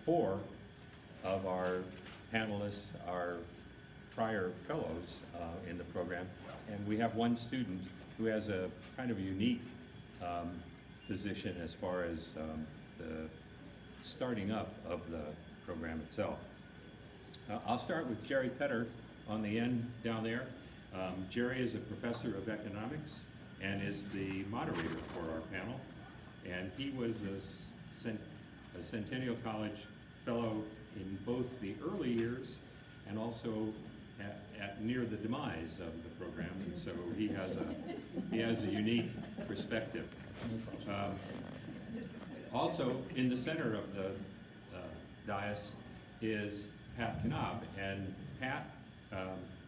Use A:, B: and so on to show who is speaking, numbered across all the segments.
A: 4 of our panelists are prior fellows in the program, and we have one student who has a kind of a unique position as far as the starting up of the program itself. I'll start with Jerry Petr on the end down there. Jerry is a professor of economics and is the moderator for our panel. And he was a Centennial College fellow in both the early years and also at near the demise of the program. And so he has a unique perspective. Also in the center of the dais is Pat Knaub, and Pat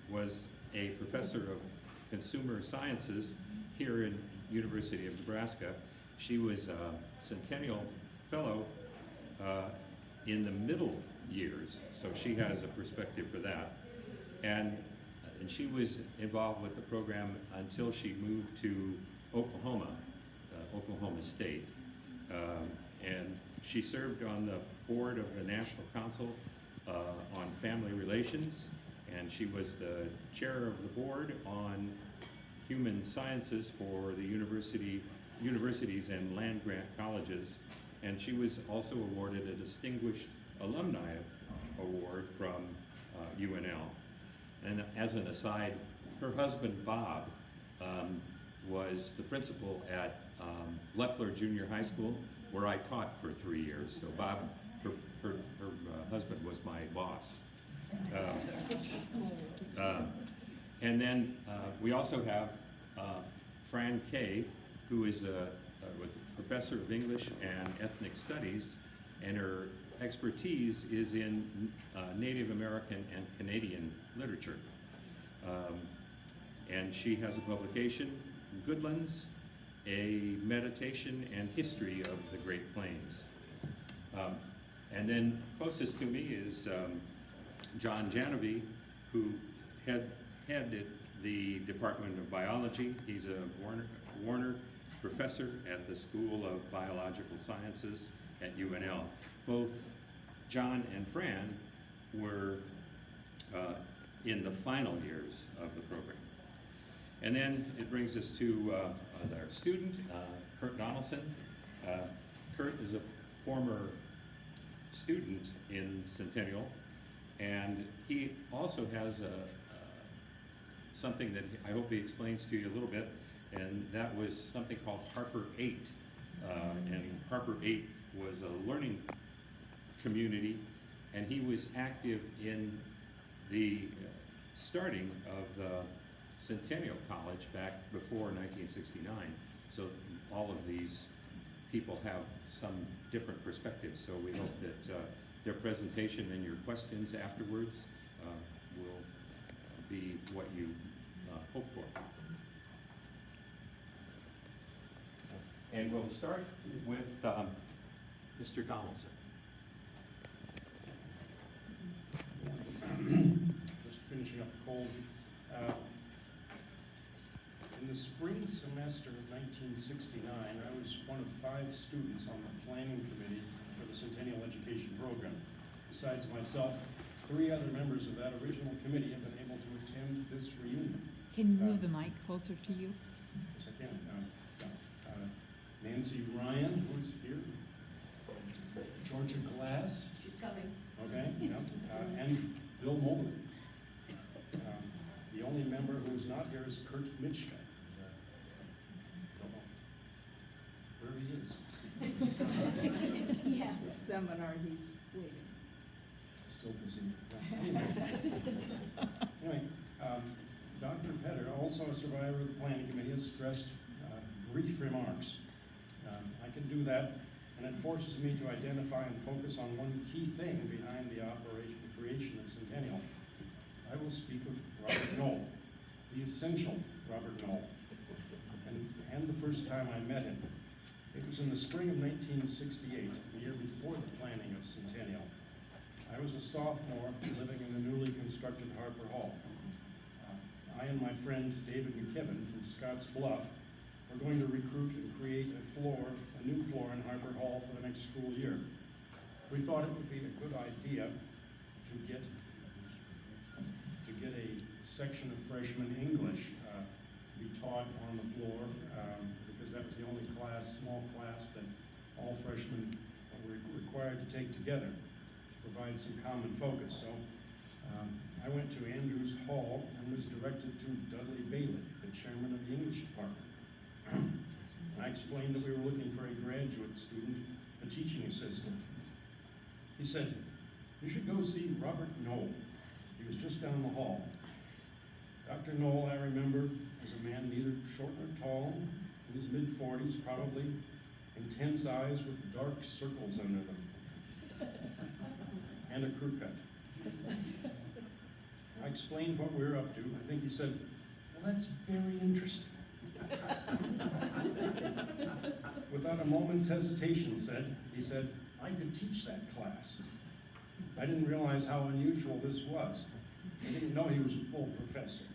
A: was a professor of consumer sciences here in University of Nebraska. She was a Centennial fellow in the middle years, so she has a perspective for that. And she was involved with the program until she moved to Oklahoma, Oklahoma State. And she served on the board of the National Council on Family Relations, and she was the chair of the board on human sciences for the universities and land-grant colleges, and she was also awarded a Distinguished Alumni Award from UNL. And as an aside, her husband Bob was the principal at Leffler Junior High School, where I taught for 3 years. So Bob, her husband was my boss. And then we also have Fran, Kaye, who is a professor of English and ethnic studies, and her expertise is in Native American and Canadian literature. And she has a publication, Goodlands, a meditation and history of the Great Plains. And then closest to me is John Janovy, who headed the Department of Biology. He's a Warner professor at the School of Biological Sciences at UNL. Both John and Fran were in the final years of the program. And then it brings us to our student, Kurt Donaldson. Kurt is a former student in Centennial, and he also has something that I hope he explains to you a little bit, and that was something called Harper 8. And Harper 8 was a learning community, and he was active in the starting of the Centennial College back before 1969. So all of these people have some different perspectives. So we hope that their presentation and your questions afterwards will be what you hope for. And we'll start with Mr. Donaldson.
B: Just finishing up cold. In the spring semester of 1969, I was one of 5 students on the planning committee for the Centennial Education Program. Besides myself, 3 other members of that original committee have been able to attend this reunion.
C: Can you move the mic closer to you?
B: Yes, I can. Nancy Ryan, who's here. Georgia Glass.
D: She's coming.
B: Okay, yeah. And Bill Mobley. The only member who's not here is Kurt Mitchka. Don't know where he is.
D: He has a seminar he's waiting.
B: Still busy. Anyway, Dr. Petr, also a survivor of the planning committee, has stressed brief remarks. I can do that, and it forces me to identify and focus on one key thing behind the creation of Centennial. I will speak of Robert Knoll, the essential Robert Knoll, and the first time I met him. It was in the spring of 1968, the year before the planning of Centennial. I was a sophomore living in the newly constructed Harper Hall. I and my friend David McKibben from Scotts Bluff were going to recruit and create a new floor in Harper Hall for the next school year. we thought it would be a good idea to get a section of freshman English to be taught on the floor, because that was the only small class that all freshmen were required to take together to provide some common focus. So I went to Andrews Hall and was directed to Dudley Bailey, the chairman of the English department. And I explained that we were looking for a graduate student, a teaching assistant. He said, "You should go see Robert Knaub. He was just down the hall." Dr. Knoll, I remember, was a man neither short nor tall, in his mid-40s probably, intense eyes with dark circles under them, and a crew cut. I explained what we were up to. I think he said, "Well, that's very interesting." Without a moment's hesitation, he said, "I could teach that class." I didn't realize how unusual this was. I didn't know he was a full professor.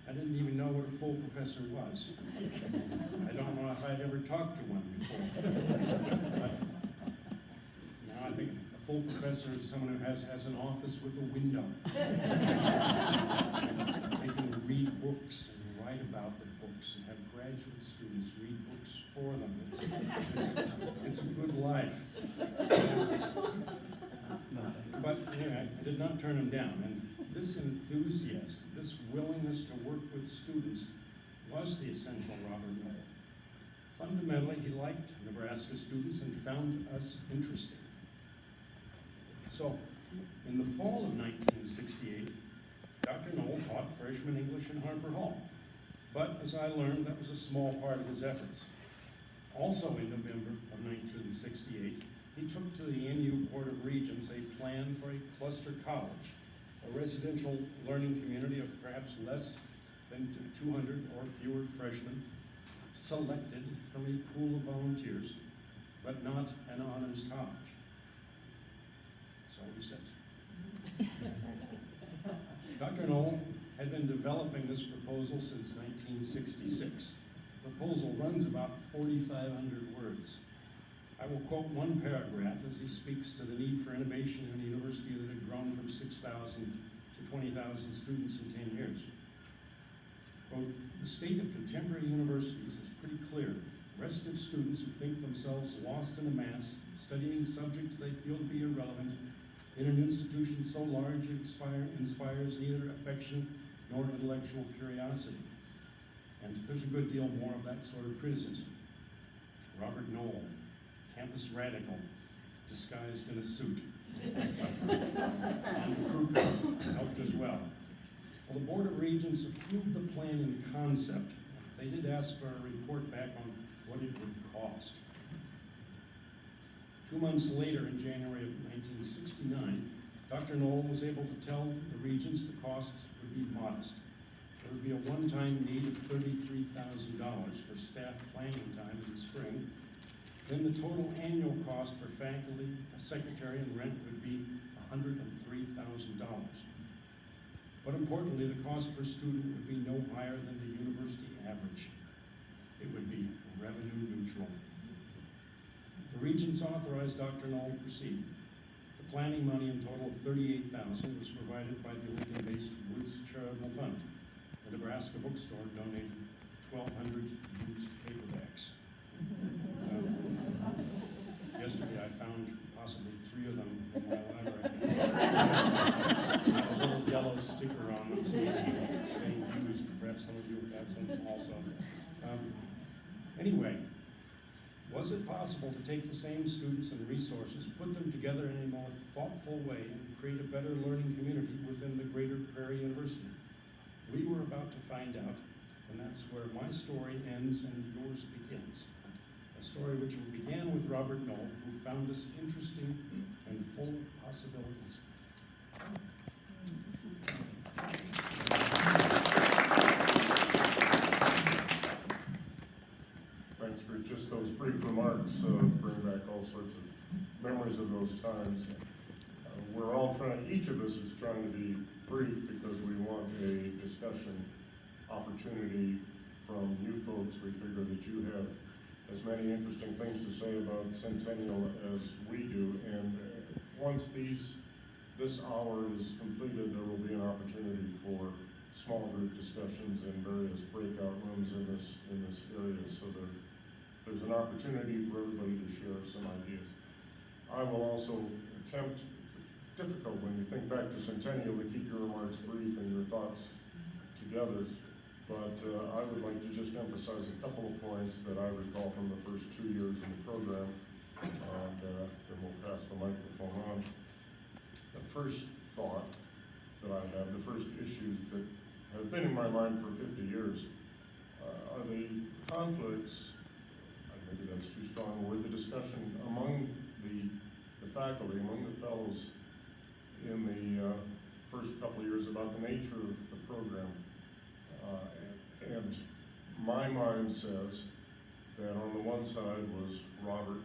B: I didn't even know what a full professor was. I don't know if I'd ever talked to one before. But now I think a full professor is someone who has an office with a window. They can read books and write about the books and have graduate students read books for them. It's a good life. But anyway, I did not turn him down, and this enthusiasm, this willingness to work with students was the essential Robert Knoll. Fundamentally, he liked Nebraska students and found us interesting. So, in the fall of 1968, Dr. Knoll taught freshman English in Harper Hall. But as I learned, that was a small part of his efforts. Also in November of 1968, he took to the NU Board of Regents a plan for a cluster college, a residential learning community of perhaps less than 200 or fewer freshmen, selected from a pool of volunteers, but not an honors college. So he says. Dr. Knoll had been developing this proposal since 1966. The proposal runs about 4,500 words. I will quote one paragraph as he speaks to the need for innovation in a university that had grown from 6,000 to 20,000 students in 10 years. Quote, "The state of contemporary universities is pretty clear. Restive students who think themselves lost in a mass, studying subjects they feel to be irrelevant, in an institution so large it inspires neither affection nor intellectual curiosity." And there's a good deal more of that sort of criticism. Robert Knoll, campus radical, disguised in a suit. And the crew cut helped as well. Well, the Board of Regents approved the plan in concept. They did ask for a report back on what it would cost. 2 months later, in January of 1969, Dr. Knoll was able to tell the Regents the costs would be modest. There would be a one-time need of $33,000 for staff planning time in the spring. Then the total annual cost for faculty, a secretary, and rent would be $103,000. But importantly, the cost per student would be no higher than the university average. It would be revenue neutral. The Regents authorized Dr. Knoll to proceed. The planning money, in total of $38,000, was provided by the Lincoln-based Woods Charitable Fund. The Nebraska bookstore donated 1,200 used paperbacks. Yesterday I found possibly 3 of them in my library. With a little yellow sticker on them saying used. Perhaps some of you have some also. Anyway, was it possible to take the same students and resources, put them together in a more thoughtful way, and create a better learning community within the greater Prairie University? We were about to find out, and that's where my story ends and yours begins. A story which began with Robert Knoll, who found us interesting and full of possibilities.
E: Thanks for just those brief remarks. Bring back all sorts of memories of those times. We're all trying, each of us is trying to be brief because we want a discussion opportunity from you folks. We figure that you have as many interesting things to say about Centennial as we do, and once this hour is completed, there will be an opportunity for small group discussions in various breakout rooms in this area, so that there's an opportunity for everybody to share some ideas. I will also attempt, difficult when you think back to Centennial, to keep your remarks brief and your thoughts together, but I would like to just emphasize a couple of points that I recall from the first 2 years in the program, and then we'll pass the microphone on. The first thought that I have, the first issues that have been in my mind for 50 years, are the conflicts, maybe that's too strong a word, the discussion among the faculty, among the fellows in the first couple of years about the nature of the program. And my mind says that on the one side was Robert,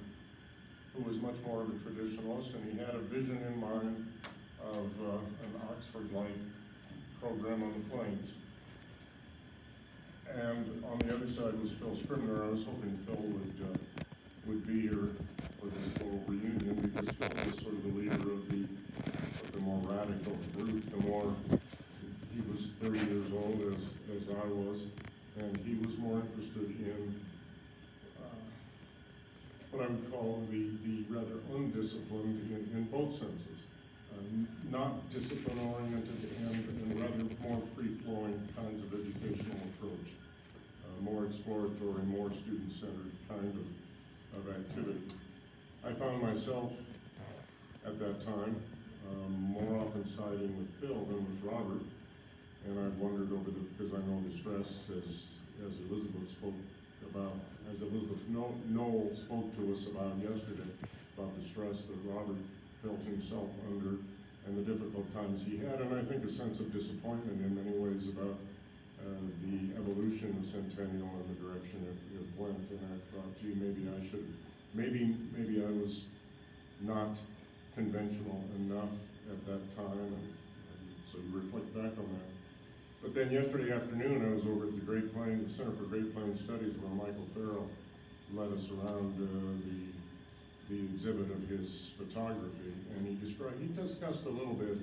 E: who was much more of a traditionalist, and he had a vision in mind of an Oxford-like program on the Plains. And on the other side was Phil Scribner. I was hoping Phil would be here for this little reunion, because Phil was sort of the leader of the more radical group. He was 30 years old as I was, and he was more interested in what I would call the rather undisciplined in both senses. Not discipline-oriented and rather more free-flowing kinds of educational approach, more exploratory, more student-centered kind of activity. I found myself at that time more often siding with Phil than with Robert, and I wondered because I know the stress, as Elizabeth Noel spoke to us about yesterday, about the stress that Robert felt himself under and the difficult times he had, and I think a sense of disappointment in many ways about the evolution of Centennial and the direction it went. And I thought, gee, maybe I was not conventional enough at that time, and so you reflect back on that. But then yesterday afternoon, I was over at the Center for Great Plains Studies, where Michael Farrell led us around the exhibit of his photography, and he discussed a little bit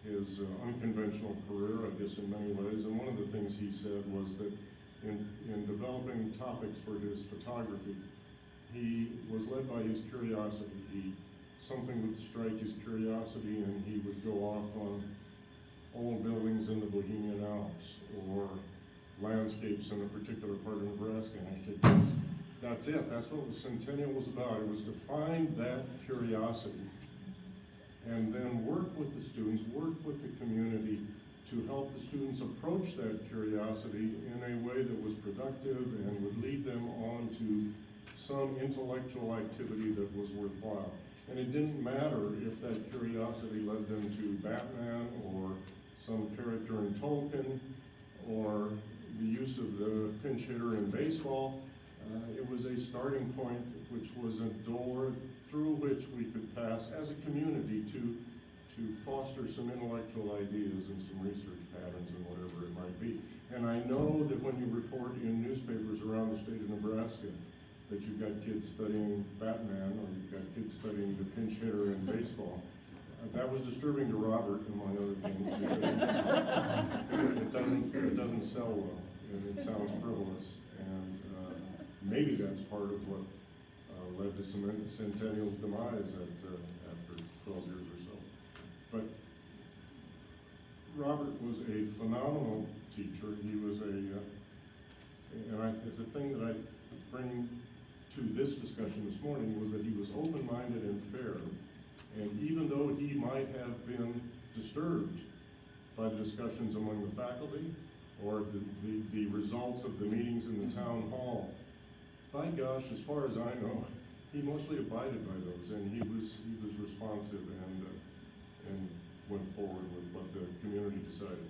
E: his unconventional career, I guess, in many ways. And one of the things he said was that in developing topics for his photography, he was led by his curiosity. Something would strike his curiosity, and he would go off on old buildings in the Bohemian Alps or landscapes in a particular part of Nebraska. And I said, that's it. That's what Centennial was about. It was to find that curiosity and then work with the students, work with the community to help the students approach that curiosity in a way that was productive and would lead them on to some intellectual activity that was worthwhile. And it didn't matter if that curiosity led them to Batman or some character in Tolkien or the use of the pinch hitter in baseball. It was a starting point, which was a door through which we could pass as a community to foster some intellectual ideas and some research patterns and whatever it might be. And I know that when you report in newspapers around the state of Nebraska that you've got kids studying Batman or you've got kids studying the pinch hitter in baseball, that was disturbing to Robert, among other things, because it doesn't sell well, and it sounds frivolous, and maybe that's part of what led to Centennial's demise after 12 years or so. But Robert was a phenomenal teacher. He was the thing that I bring to this discussion this morning was that he was open-minded and fair. And even though he might have been disturbed by the discussions among the faculty or the results of the meetings in the town hall, by gosh, as far as I know, he mostly abided by those, and he was responsive and went forward with what the community decided.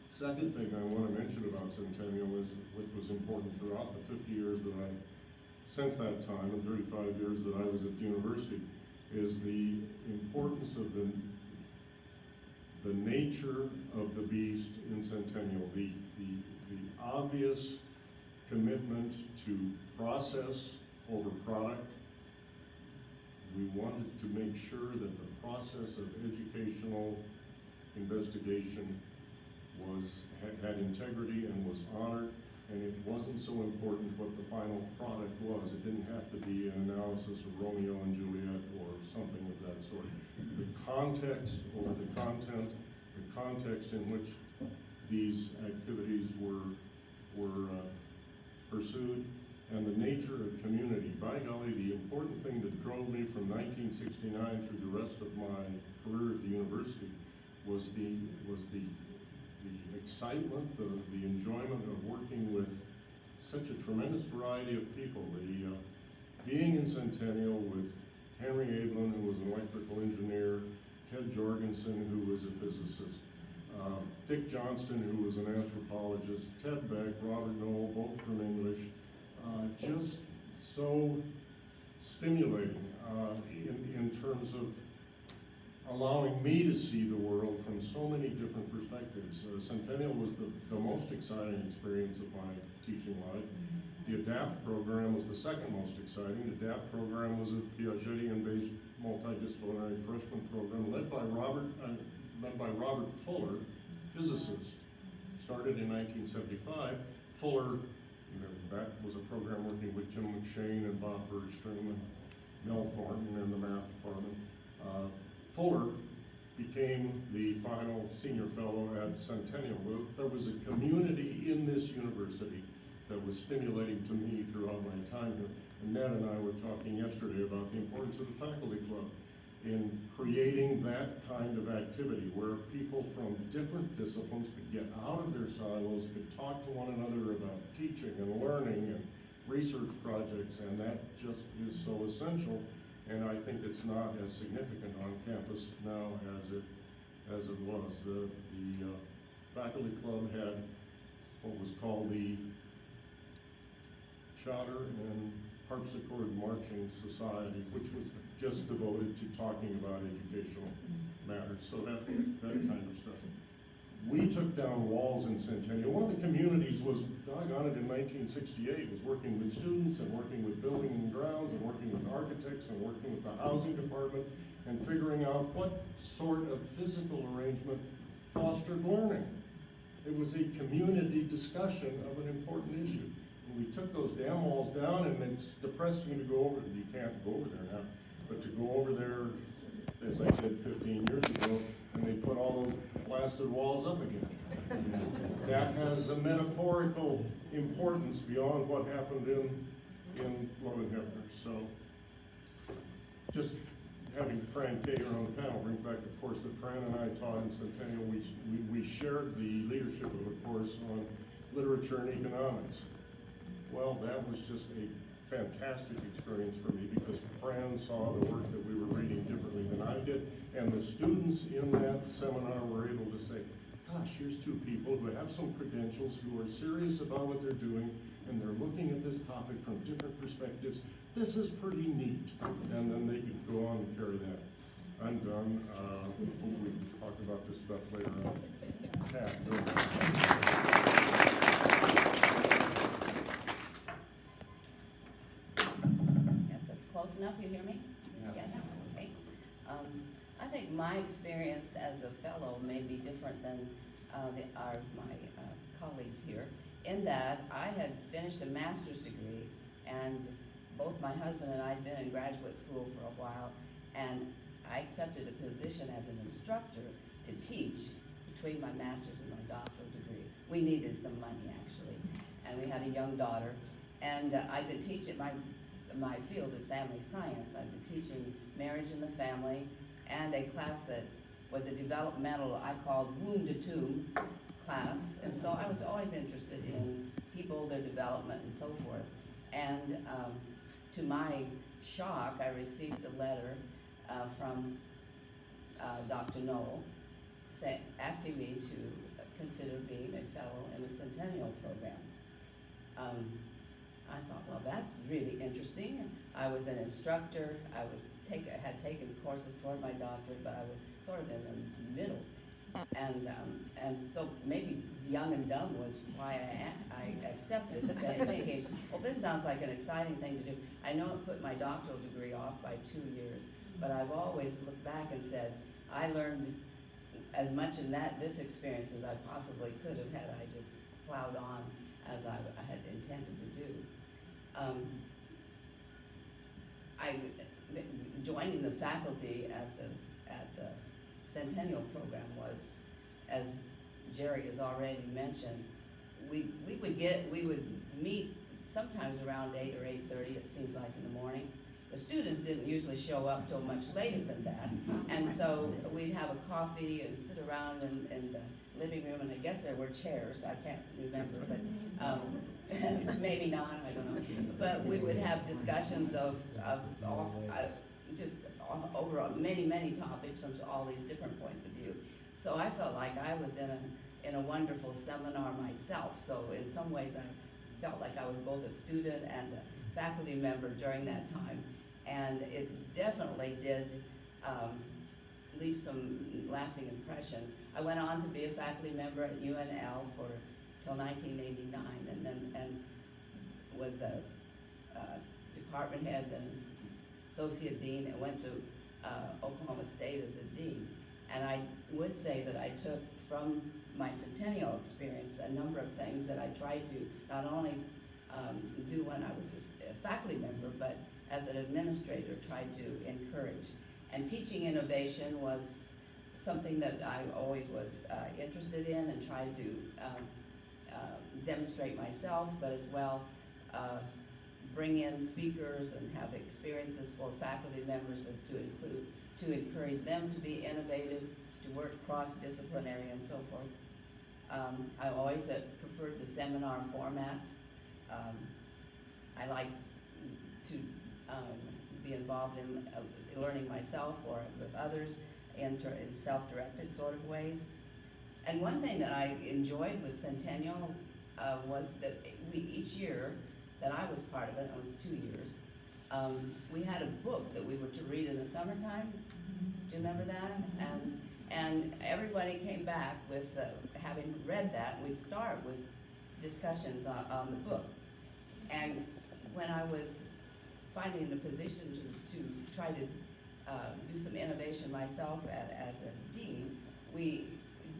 E: Second thing I want to mention about Centennial is, which was important throughout the 50 years that since that time, and 35 years that I was at the university, is the importance of the nature of the beast in Centennial, the obvious commitment to process over product, We wanted to make sure that the process of educational investigation had integrity and was honored, and it wasn't so important what the final product was. It didn't have to be an analysis of Romeo and Juliet or something of that sort. The context or the content, the context in which these activities were pursued, and the nature of community. By golly, the important thing that drove me from 1969 through the rest of my career at the university was the excitement, the enjoyment of working with such a tremendous variety of people. Being in Centennial with Henry Ablin, who was an electrical engineer, Ted Jorgensen, who was a physicist, Dick Johnston, who was an anthropologist, Ted Beck, Robert Knoll, both from English, just so stimulating in terms of allowing me to see the world from so many different perspectives. Centennial was the most exciting experience of my teaching life. The ADAPT program was the second most exciting. The ADAPT program was a Piagetian-based multidisciplinary freshman program led by Robert Fuller, physicist. Started in 1975. Fuller, that was a program working with Jim McShane and Bob Bergstrom and Mel Thornton in the math department. Fuller became the final senior fellow at Centennial. There was a community in this university that was stimulating to me throughout my time here. And Ned and I were talking yesterday about the importance of the faculty club in creating that kind of activity where people from different disciplines could get out of their silos, could talk to one another about teaching and learning and research projects, and that just is so essential. And I think it's not as significant on campus now as it was. The faculty club had what was called the Chowder and Harpsichord Marching Society, which was just devoted to talking about educational matters. So that kind of stuff. We took down walls in Centennial. One of the communities was, doggone it, in 1968, was working with students and working with building and grounds and working with architects and working with the housing department and figuring out what sort of physical arrangement fostered learning. It was a community discussion of an important issue. And we took those damn walls down, and it's depressing to go over. You can't go over there now, but to go over there, as I did 15 years ago, and they put all those blasted walls up again. That has a metaphorical importance beyond what happened in Lovenhefner. So, just having Fran Kaye on the panel brings back the course that Fran and I taught in Centennial. We shared the leadership of a course on literature and economics. Well, that was just a fantastic experience for me because Fran saw the work that we were reading differently than I did, and the students in that seminar were able to say, gosh, here's two people who have some credentials, who are serious about what they're doing, and they're looking at this topic from different perspectives. This is pretty neat. And then they could go on and carry that. I'm done. We can talk about this stuff later on. Pat, go ahead.
F: Close enough, you hear me?
A: Yeah.
F: Yes, okay. I think my experience as a fellow may be different than my colleagues here, in that I had finished a master's degree, and both my husband and I had been in graduate school for a while, and I accepted a position as an instructor to teach between my master's and my doctoral degree. We needed some money, actually, and we had a young daughter, and I've been teaching my field is family science. I've been teaching marriage and the family, and a class that was a developmental, I called womb to tomb class. And so I was always interested in people, their development, and so forth. And to my shock, I received a letter from Dr. Knoll asking me to consider being a fellow in the Centennial program. I thought, well, that's really interesting. I was an instructor. I had taken courses toward my doctorate, but I was sort of in the middle. And so maybe young and dumb was why I accepted, thinking, well, this sounds like an exciting thing to do. I know it put my doctoral degree off by 2 years, but I've always looked back and said, I learned as much in this experience as I possibly could have had I just plowed on as I had intended to do. Joining the faculty at the Centennial program was, as Jerry has already mentioned, we would meet sometimes around 8 or 8:30, it seemed like, in the morning. The students didn't usually show up till much later than that, and so we'd have a coffee and sit around in the living room, and I guess there were chairs, I can't remember, but maybe not, I don't know. But we would have discussions of all, just over many topics from all these different points of view. So I felt like I was in a wonderful seminar myself. So in some ways I felt like I was both a student and a faculty member during that time. And it definitely did leave some lasting impressions. I went on to be a faculty member at UNL till 1989, and was a department head and associate dean, and went to Oklahoma State as a dean. And I would say that I took from my Centennial experience a number of things that I tried to not only do when I was a faculty member, but as an administrator tried to encourage. And teaching innovation was something that I always was interested in and tried to demonstrate myself, but as well bring in speakers and have experiences for faculty members to encourage them to be innovative, to work cross-disciplinary and so forth. I always preferred the seminar format. I like to be involved in learning myself or with others in self-directed sort of ways. And one thing that I enjoyed with Centennial was that each year that I was part of it, it was 2 years, we had a book that we were to read in the summertime. Do you remember that? And everybody came back with, having read that, we'd start with discussions on the book. And when I was finally in a position to try to do some innovation myself as a dean, we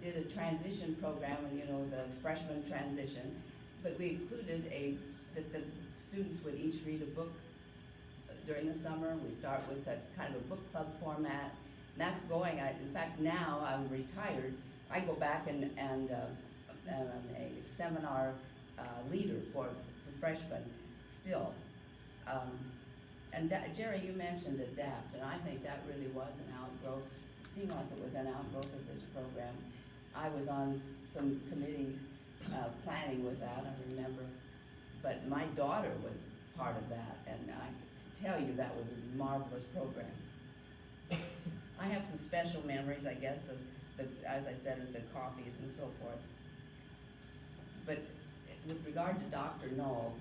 F: did a transition program, and the freshman transition, but we included that the students would each read a book during the summer. We start with a kind of a book club format. And that's going, in fact, now I'm retired, I go back and I'm a seminar leader for freshmen still. And Jerry, you mentioned ADAPT, and I think that really was an outgrowth, seemed like it was an outgrowth of this program. I was on some committee planning with that, I remember, but my daughter was part of that, and I can tell you that was a marvelous program. I have some special memories, I guess, of as I said, of the coffees and so forth. But with regard to Dr. Knoll,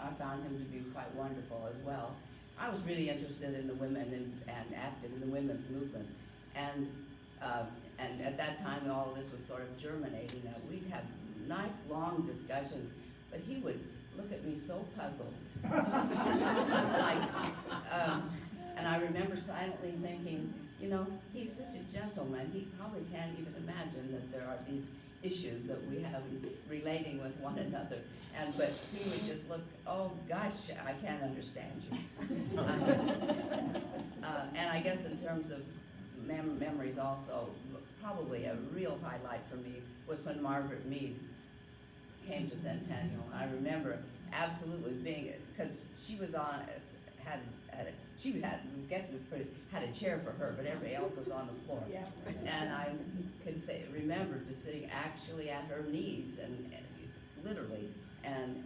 F: I found him to be quite wonderful as well. I was really interested in the women and active in the women's movement. And at that time, all of this was sort of germinating. We'd have nice, long discussions, but he would look at me so puzzled. And I remember silently thinking, he's such a gentleman, he probably can't even imagine that there are these issues that we have relating with one another. But he would just look, oh gosh, I can't understand you. And I guess in terms of memories also, probably a real highlight for me was when Margaret Mead came to Centennial. I remember absolutely being, because she was on, had a chair for her, but everybody else was on the floor.
D: Yeah.
F: And I could remember just sitting actually at her knees and literally, and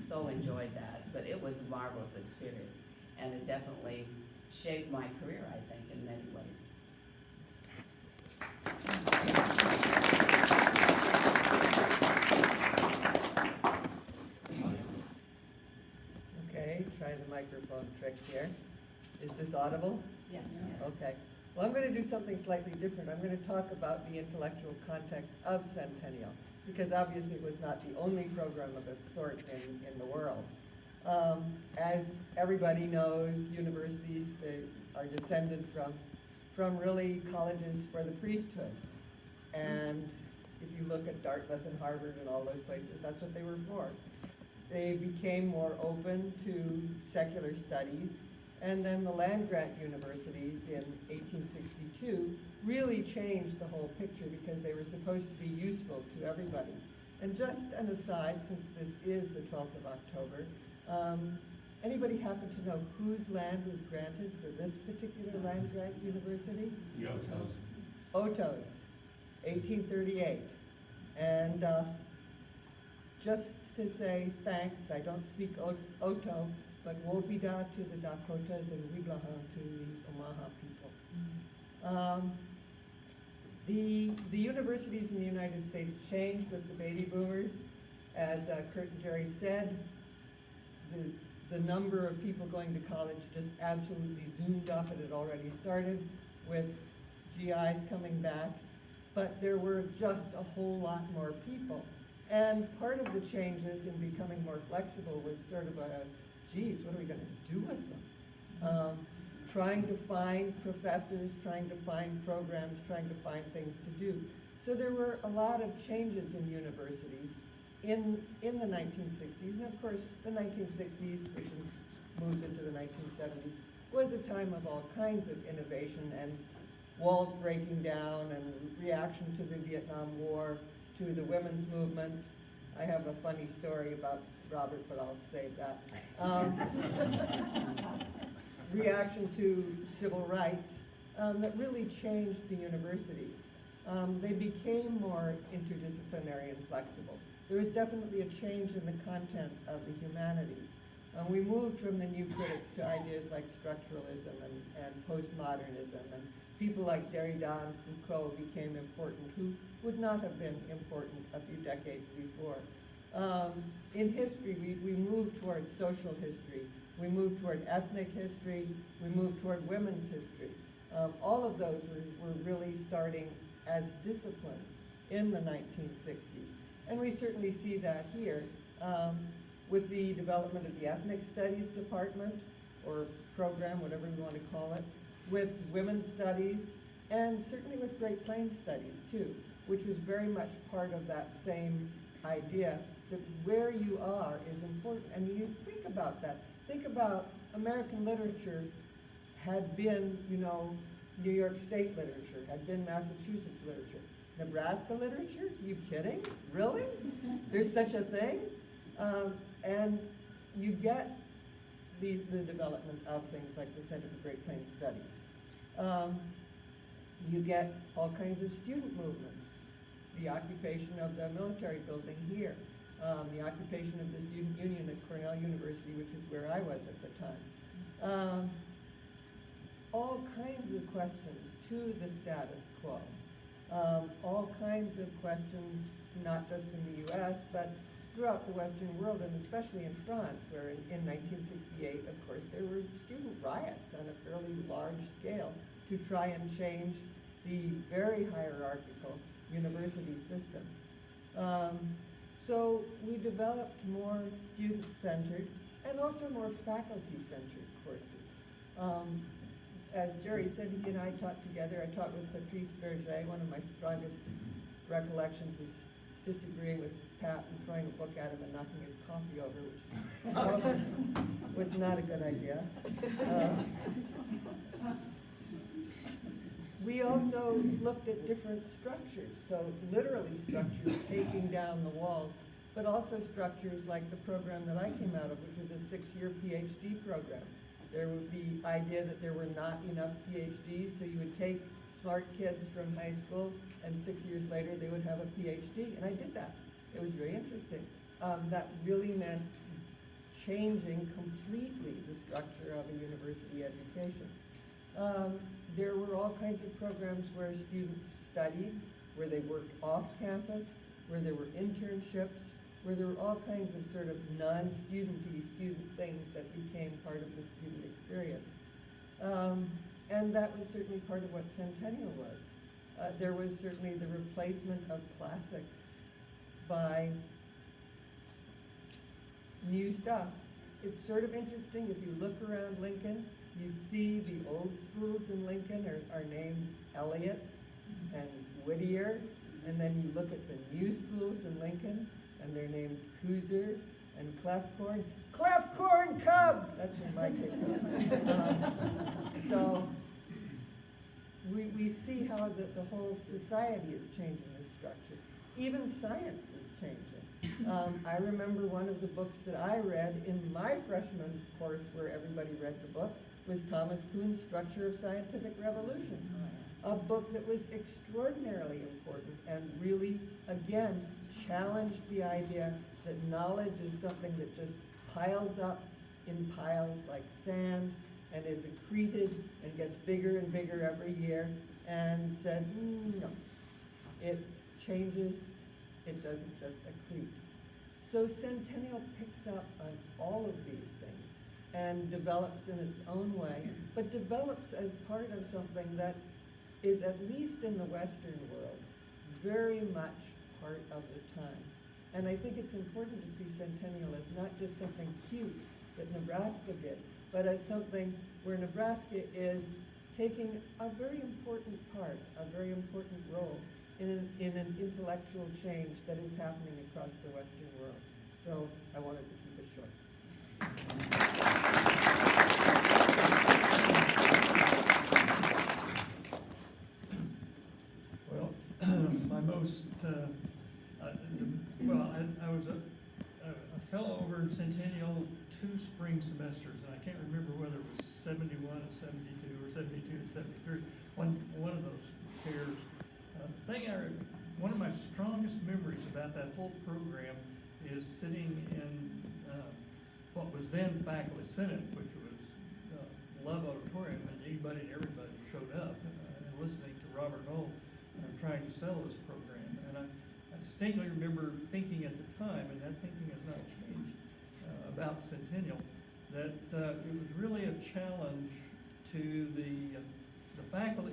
F: so enjoyed that. But it was a marvelous experience, and it definitely shaped my career, I think, in many ways.
G: Okay, try the microphone trick here. Is this audible?
F: Yes.
G: Okay. Well, I'm going to do something slightly different. I'm going to talk about the intellectual context of Centennial, because obviously it was not the only program of its sort in the world. As everybody knows, universities, they are descended from really colleges for the priesthood. And if you look at Dartmouth and Harvard and all those places, that's what they were for. They became more open to secular studies, and then the land-grant universities in 1862 really changed the whole picture because they were supposed to be useful to everybody. And just an aside, since this is the 12th of October, anybody happen to know whose land was granted for this particular land-grant university?
A: The Otos.
G: Otos, 1838. And just to say thanks, I don't speak Oto, but Wopida to the Dakotas and Wiglaha to the Omaha people. The universities in the United States changed with the baby boomers. As Kurt and Jerry said, the number of people going to college just absolutely zoomed up. It had already started with GIs coming back, but there were just a whole lot more people. And part of the changes in becoming more flexible was sort of geez, what are we going to do with them? Trying to find professors, trying to find programs, trying to find things to do. So there were a lot of changes in universities in the 1960s, and of course the 1960s, which moves into the 1970s, was a time of all kinds of innovation and walls breaking down and reaction to the Vietnam War, to the women's movement. I have a funny story about Robert, but I'll save that. Reaction to civil rights that really changed the universities. They became more interdisciplinary and flexible. There was definitely a change in the content of the humanities. We moved from the new critics to ideas like structuralism and postmodernism, and people like Derrida and Foucault became important, who would not have been important a few decades before. In history, we moved toward social history, we moved toward ethnic history, we moved toward women's history. All of those were really starting as disciplines in the 1960s. And we certainly see that here with the development of the Ethnic Studies Department, or program, whatever you want to call it, with women's studies, and certainly with Great Plains studies too, which was very much part of that same idea that where you are is important. And you think about that. Think about American literature had been, New York State literature, had been Massachusetts literature. Nebraska literature? You kidding? Really? There's such a thing? And you get the development of things like the Center for Great Plains Studies. You get all kinds of student movements, the occupation of the military building here, the occupation of the student union at Cornell University, which is where I was at the time. All kinds of questions to the status quo. All kinds of questions, not just in the US, but throughout the Western world, and especially in France, where in 1968, of course, there were student riots on a fairly large scale to try and change the very hierarchical university system. So we developed more student-centered and also more faculty-centered courses. As Jerry said, he and I taught together. I taught with Patrice Berger. One of my strongest recollections is disagreeing with Pat and throwing a book at him and knocking his coffee over, which was not a good idea. We also looked at different structures, so literally structures taking down the walls, but also structures like the program that I came out of, which was a 6-year PhD program. There would be the idea that there were not enough PhDs, so you would take smart kids from high school, and 6 years later they would have a PhD, and I did that. It was very interesting. That really meant changing completely the structure of a university education. There were all kinds of programs where students studied, where they worked off campus, where there were internships, where there were all kinds of sort of non-studenty student things that became part of the student experience. And that was certainly part of what Centennial was. There was certainly the replacement of classics by new stuff. It's sort of interesting, if you look around Lincoln, you see the old schools in Lincoln are named Eliot and Whittier, and then you look at the new schools in Lincoln, and they're named Cooser and Clefcorn. Clefcorn Cubs! That's where my kid goes. So we see how the whole society is changing this structure. Even science is changing. I remember one of the books that I read in my freshman course, where everybody read the book, was Thomas Kuhn's Structure of Scientific Revolutions. A book that was extraordinarily important and really, again, challenged the idea that knowledge is something that just piles up in piles like sand and is accreted and gets bigger and bigger every year, and said, no, it changes, it doesn't just accrete. So Centennial picks up on all of these things and develops in its own way, but develops as part of something that is, at least in the Western world, very much part of the time. And I think it's important to see Centennial as not just something cute that Nebraska did, but as something where Nebraska is taking a very important part, a very important role in an intellectual change that is happening across the Western world. So I wanted to keep it short.
H: Well, my most, I was a fellow over in Centennial 2 spring semesters, and I can't remember whether it was 71 and 72 or 72 and 73, one of those pairs. One of my strongest memories about that whole program is sitting in what was then Faculty Senate, which was Love Auditorium, and anybody and everybody showed up and listening to Robert Knoll trying to sell this program. And I distinctly remember thinking at the time, and that thinking has not changed, about Centennial, that it was really a challenge to the faculty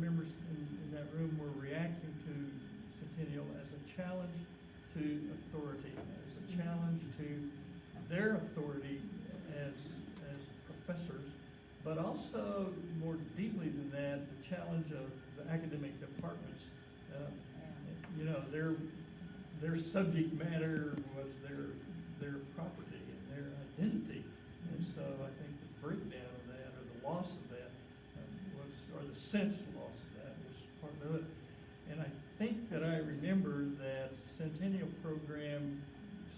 H: members in that room were reacting to Centennial as a challenge to authority, as a challenge to their authority as professors, but also more deeply than that, the challenge of the academic departments. You know, their subject matter was their property and their identity, and so I think the breakdown of that, or the loss of that, or the sensed loss of that, was part of it. And I think that I remember that Centennial program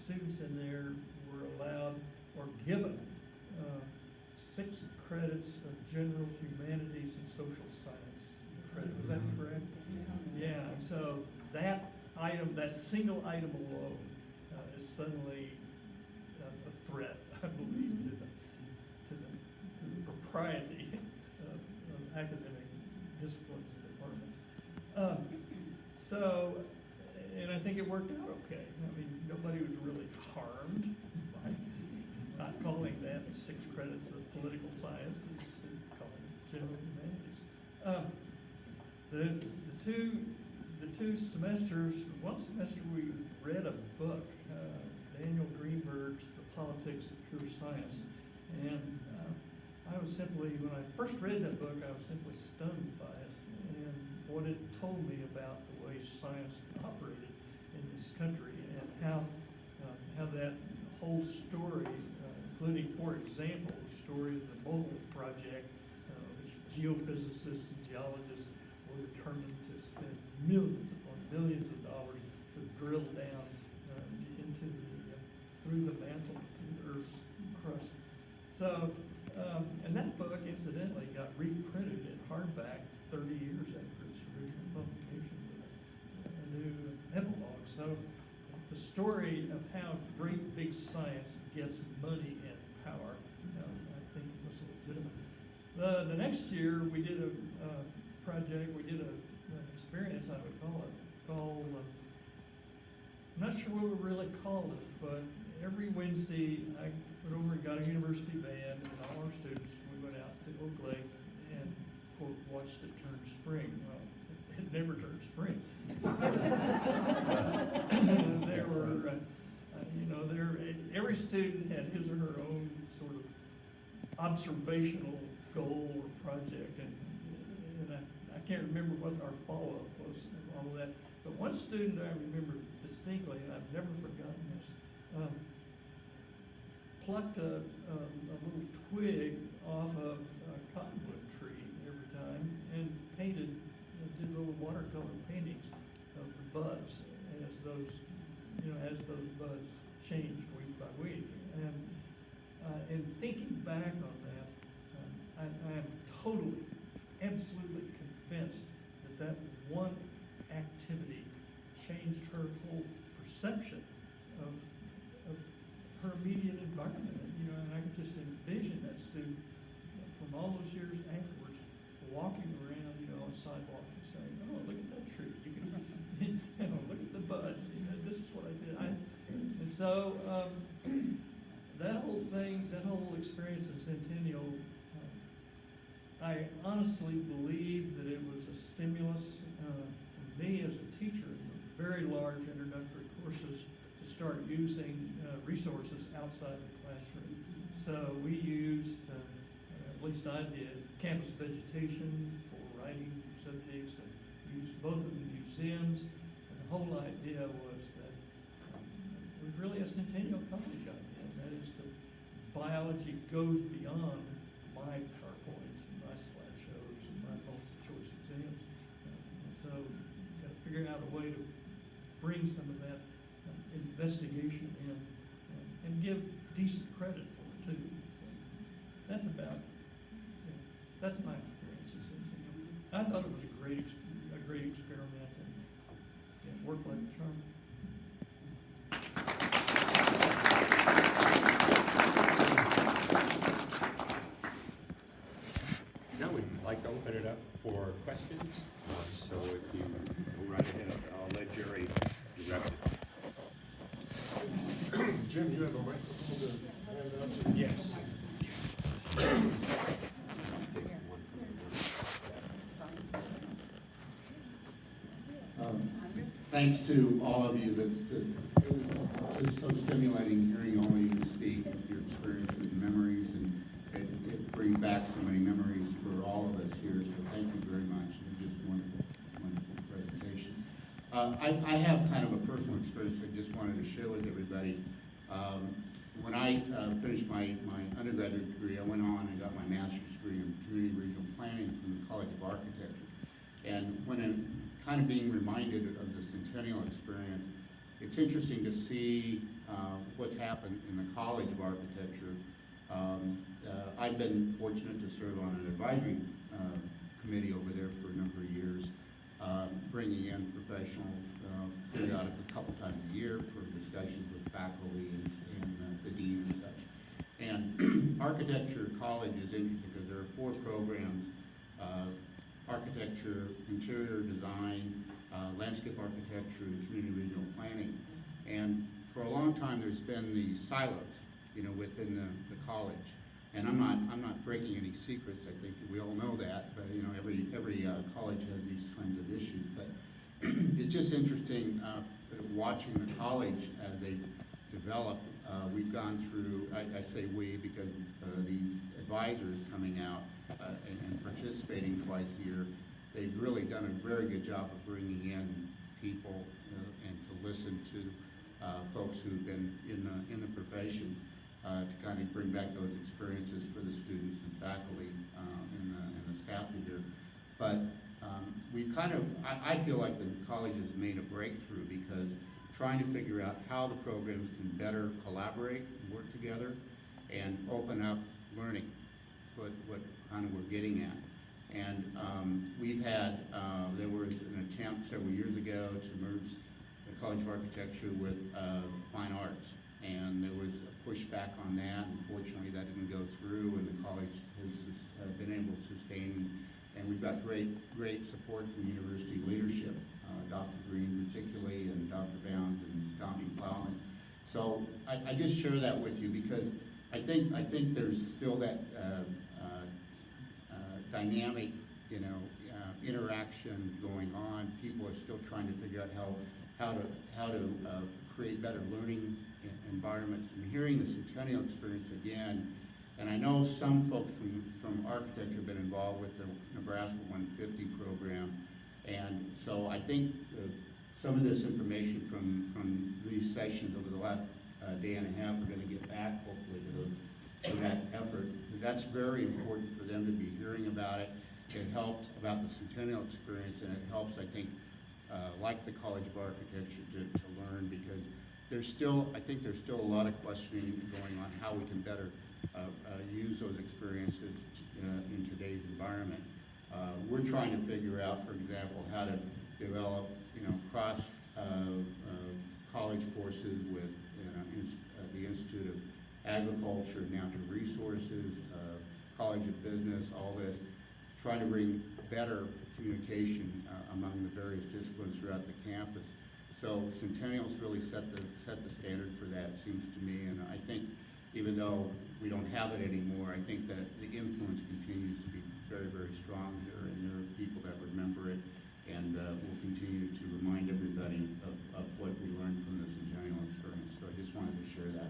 H: students in there were allowed or given 6 credits of general humanities and social science credit. Was that correct? Yeah. So that item, that single item alone, is suddenly a threat, I believe, to the propriety of academic disciplines and departments. So, and I think it worked out okay. I mean, nobody was really harmed by not calling that 6 credits of political science, it's calling it general humanities. The two semesters, one semester we read a book, Daniel Greenberg's The Politics of Pure Science. And I was simply, when I first read that book, I was simply stunned by it and what it told me about the way science operated in this country, and how that whole story, including, for example, the story of the Mogul Project, which geophysicists and geologists were determined to spend millions upon millions of dollars to drill down through the mantle to the Earth's crust. So, and that book, incidentally, got reprinted in hardback 30 years after its original publication with a new epilogue. So, the story of how great big science gets money and power, I think was legitimate. The next year, we did a project, we did an experience, I would call it, called, I'm not sure what we really called it, but every Wednesday, I went over and got a university band, and all our students, we went out to Oak Lake and quote, watched it turn spring. Well, it never turned spring. There were, every student had his or her own sort of observational goal or project, and I can't remember what our follow-up was and all of that. But one student I remember distinctly, and I've never forgotten this, plucked a little twig off of a cottonwood tree every time and did little watercolor paintings of the buds as those buds changed week by week. And in thinking back on that, I am totally, absolutely convinced that one activity changed her whole perception of her immediate environment. And I could just envision that student from all those years afterwards walking around, on sidewalks and saying, "Oh, look at that tree! You can, look at the buds. This is what I did." And so that whole thing, that whole experience at Centennial, I honestly believe that it was a stimulus for me as a teacher with very large introductory courses to start using resources outside the classroom. So we used, at least I did, campus vegetation for writing subjects, and used both of the museums. And the whole idea was that it was really a Centennial College idea, and that is that biology goes beyond my PowerPoints and my slideshows and my multiple choice exams. And so you've got to figure out a way to bring some of that investigation in and give decent credit for it too. So that's that's my experience at Centennial. I thought it was a great experiment, and it worked like a charm.
A: Now we'd like to open it up for questions. So if you go right ahead, I'll let Jerry direct it.
E: Jim, you have a microphone to hand out to?
A: Yes. Let's take one from
I: Thanks to all of you. It was just so stimulating hearing all of you speak of your experiences and memories, and it brings back so many memories for all of us here. So thank you very much. It was just wonderful, wonderful presentation. I have kind of a personal experience I just wanted to share with everybody. When I finished my undergraduate degree, I went on and got my master's degree in community regional planning from the College of Architecture. And when I'm kind of being reminded of the Centennial experience, it's interesting to see what's happened in the College of Architecture. I've been fortunate to serve on an advisory committee over there for a number of years, bringing in professionals periodically, a couple times a year for discussions with faculty and the dean and such. And Architecture College is interesting because there are 4 programs: architecture, interior design, landscape architecture, and community regional planning. And for a long time, there's been these silos, within the college. And I'm not breaking any secrets. I think we all know that. But every college has these kinds of issues. But it's just interesting watching the college as they develop. We've gone through, I say we because these advisors coming out and participating twice a year, they've really done a very good job of bringing in people and to listen to folks who've been in the professions to kind of bring back those experiences for the students and faculty and the staff here. But I feel like the college has made a breakthrough because trying to figure out how the programs can better collaborate and work together and open up learning, what kind of we're getting at. And we've had, there was an attempt several years ago to merge the College of Architecture with Fine Arts, and there was a pushback on that. Unfortunately, that didn't go through, and the college has been able to sustain, and we've got great support from university leadership, Dr. Green particularly, and Dr. Bounds and Tommy Plowman. So I just share that with you because I think there's still that dynamic interaction going on. People are still trying to figure out how to create better learning environments. And hearing the Centennial experience again, and I know some folks from architecture have been involved with the Nebraska 150 program, and so I think some of this information from these sessions over the last day and a half are going to get back hopefully to that effort, because that's very important for them to be hearing about it. It helped about the Centennial experience, and it helps, I think, like the College of Architecture to learn, because I think there's still a lot of questioning going on how we can better use those experiences in today's environment. We're trying to figure out, for example, how to develop, cross college courses with the Institute of Agriculture, Natural Resources, College of Business, all this, trying to bring better communication among the various disciplines throughout the campus. So Centennial's really set the standard for that, it seems to me, and I think even though we don't have it anymore, I think that the influence continues to be very, very strong here, and there are people that remember it, and we'll continue to remind everybody of what we learned from the Centennial experience. So I just wanted to share that.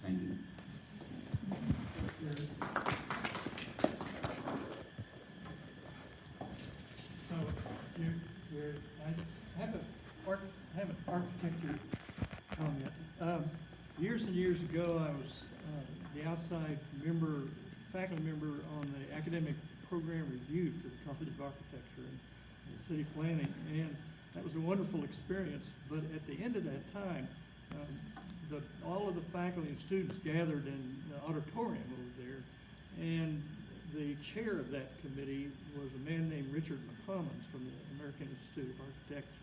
I: Thank you.
H: So, I have an architecture comment. Years and years ago, I was the outside faculty member on the academic program review for the College of Architecture and City Planning, and that was a wonderful experience. But at the end of that time, all of the faculty and students gathered in the auditorium over there, and the chair of that committee was a man named Richard McCommons from the American Institute of Architecture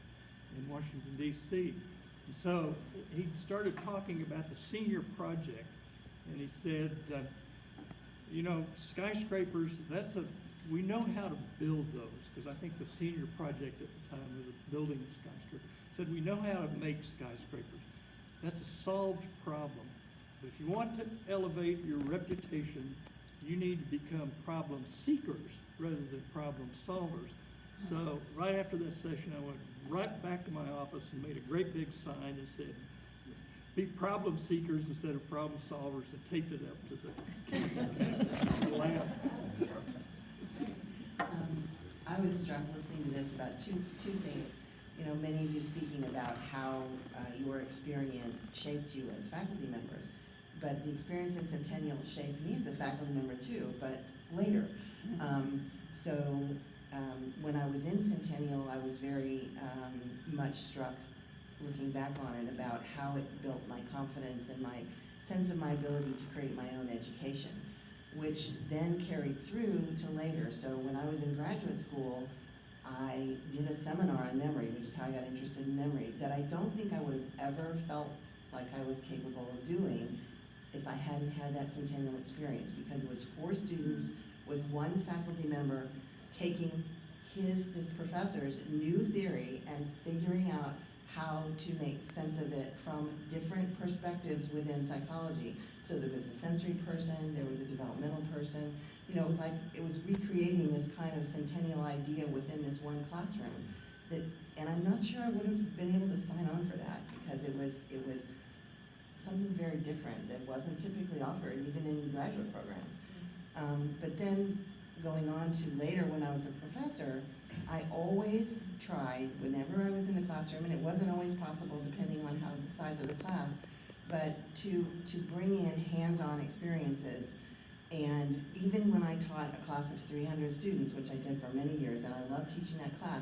H: in Washington, D.C. And so he started talking about the senior project, and he said, skyscrapers, we know how to build those, because I think the senior project at the time was building a skyscraper. He said, we know how to make skyscrapers. That's a solved problem. But if you want to elevate your reputation, you need to become problem seekers rather than problem solvers. So right after that session, I went right back to my office and made a great big sign that said, be problem seekers instead of problem solvers, and taped it up to the lab.
J: I was struck listening to this about two things. Many of you speaking about how your experience shaped you as faculty members, but the experience in Centennial shaped me as a faculty member too, but later. When I was in Centennial, I was very much struck, looking back on it, about how it built my confidence and my sense of my ability to create my own education, which then carried through to later. So when I was in graduate school, I did a seminar on memory, which is how I got interested in memory, that I don't think I would have ever felt like I was capable of doing if I hadn't had that Centennial experience, because it was 4 students with one faculty member taking this professor's new theory and figuring out how to make sense of it from different perspectives within psychology. So there was a sensory person, there was a developmental person. It was like it was recreating this kind of Centennial idea within this one classroom. And I'm not sure I would have been able to sign on for that, because it was something very different that wasn't typically offered even in graduate programs. But then going on to later when I was a professor, I always tried, whenever I was in the classroom, and it wasn't always possible depending on how the size of the class, but to bring in hands-on experiences. And even when I taught a class of 300 students, which I did for many years, and I loved teaching that class,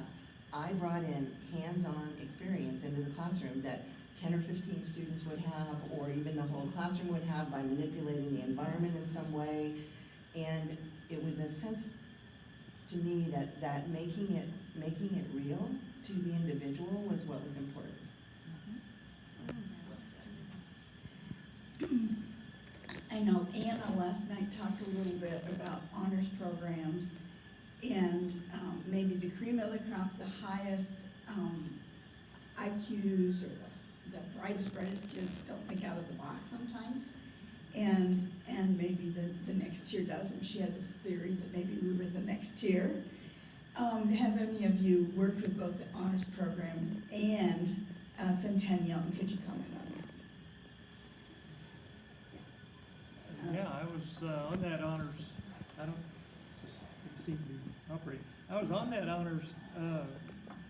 J: I brought in hands-on experience into the classroom that 10 or 15 students would have, or even the whole classroom would have, by manipulating the environment in some way. And it was a sense to me that making it real to the individual was what was important.
K: I know Anna last night talked a little bit about honors programs, and maybe the cream of the crop, the highest IQs, or the brightest kids don't think out of the box sometimes, and maybe the next tier doesn't. She had this theory that maybe we were the next tier, Have any of you worked with both the honors program and Centennial, and could you comment on that?
H: Yeah, I was on that honors, it seems to be operating. I was on that honors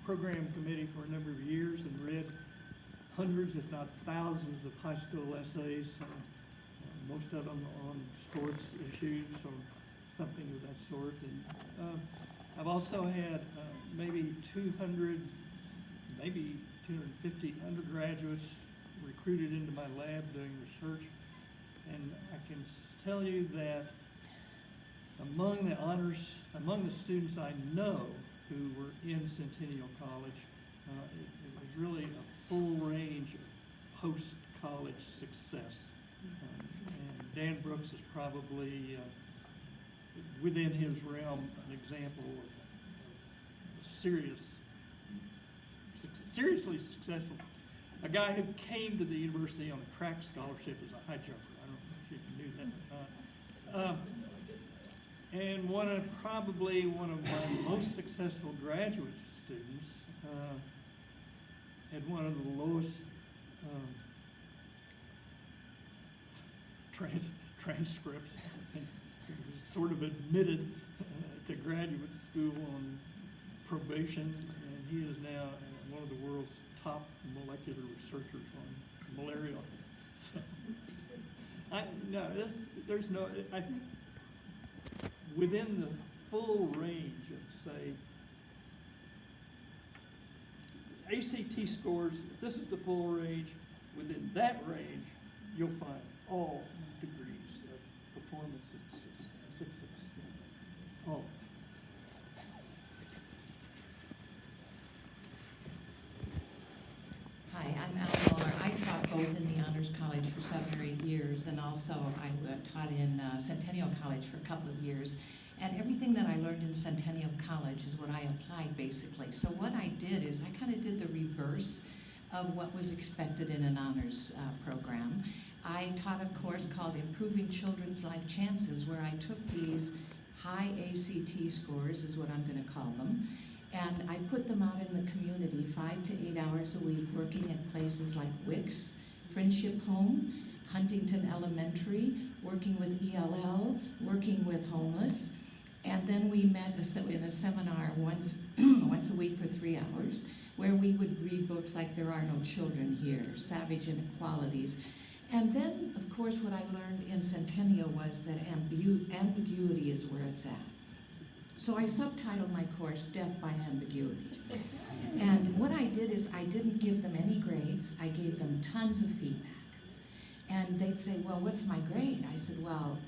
H: program committee for a number of years and read hundreds, if not thousands, of high school essays, most of them on sports issues or something of that sort. And I've also had maybe 200, maybe 250 undergraduates recruited into my lab doing research. And I can tell you that among the students I know who were in Centennial College, it was really a full range of post-college success. And Dan Brooks is probably, within his realm, an example of seriously successful. A guy who came to the university on a track scholarship as a high jumper. I don't know if you knew that or not. And probably one of my most successful graduate students had one of the lowest transcripts. And he was sort of admitted to graduate school on probation, and he is now one of the world's top molecular researchers on malaria. So, I think within the full range of, say, ACT scores, if this is the full range, within that range, you'll find all degrees of performance success. All.
L: Hi, I'm Al Muller. I taught both in the Honors College for 7 or 8 years, and also I taught in Centennial College for a couple of years. And everything that I learned in Centennial College is what I applied, basically. So what I did is I kind of did the reverse of what was expected in an honors program. I taught a course called Improving Children's Life Chances, where I took these high ACT scores, is what I'm going to call them, and I put them out in the community 5 to 8 hours a week, working at places like Wicks, Friendship Home, Huntington Elementary, working with ELL, working with homeless. And then we met in a seminar once a week for 3 hours, where we would read books like There Are No Children Here, Savage Inequalities. And then, of course, what I learned in Centennial was that ambiguity is where it's at. So I subtitled my course, Death by Ambiguity. And what I did is I didn't give them any grades. I gave them tons of feedback. And they'd say, well, what's my grade? I said, well,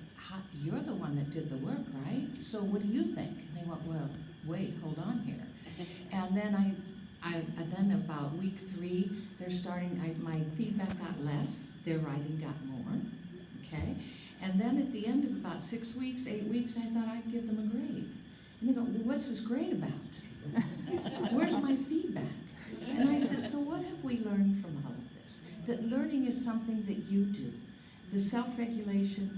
L: you're the one that did the work, right? So what do you think? And they went, well, wait, hold on here. And then then about week 3, my feedback got less, their writing got more, okay? And then at the end of about 6 weeks, 8 weeks, I thought I'd give them a grade. And they go, well, what's this grade about? Where's my feedback? And I said, so what have we learned from all of this? That learning is something that you do. The self-regulation,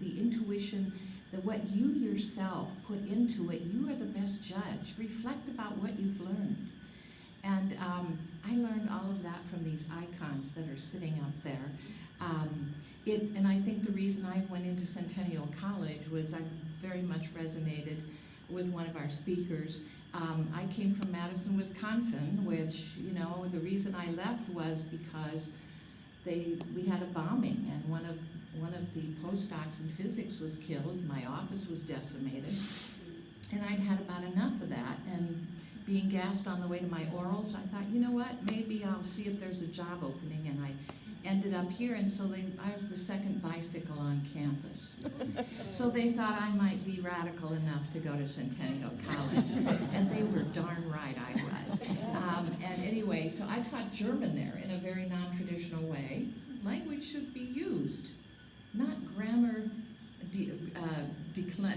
L: the intuition, what you yourself put into it, you are the best judge. Reflect about what you've learned. And I learned all of that from these icons that are sitting up there. And I think the reason I went into Centennial College was I very much resonated with one of our speakers. I came from Madison, Wisconsin, which, the reason I left was because we had a bombing, and one of the postdocs in physics was killed. My office was decimated, and I'd had about enough of that. And being gassed on the way to my orals, I thought, you know what, maybe I'll see if there's a job opening, and I ended up here, and so I was the second bicycle on campus. So they thought I might be radical enough to go to Centennial College, and they were darn right I was. And anyway, so I taught German there in a very non-traditional way. Language should be used, not grammar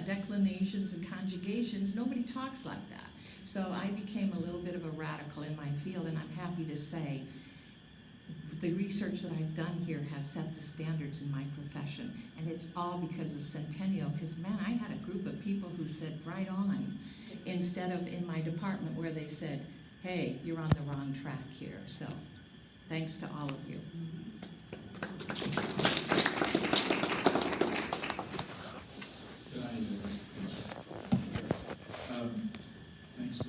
L: declinations and conjugations. Nobody talks like that. So I became a little bit of a radical in my field, and I'm happy to say the research that I've done here has set the standards in my profession, and it's all because of Centennial, because man, I had a group of people who said, right on. instead of in my department where they said, hey, you're on the wrong track here. So thanks to all of you.
M: Good night. Thanks to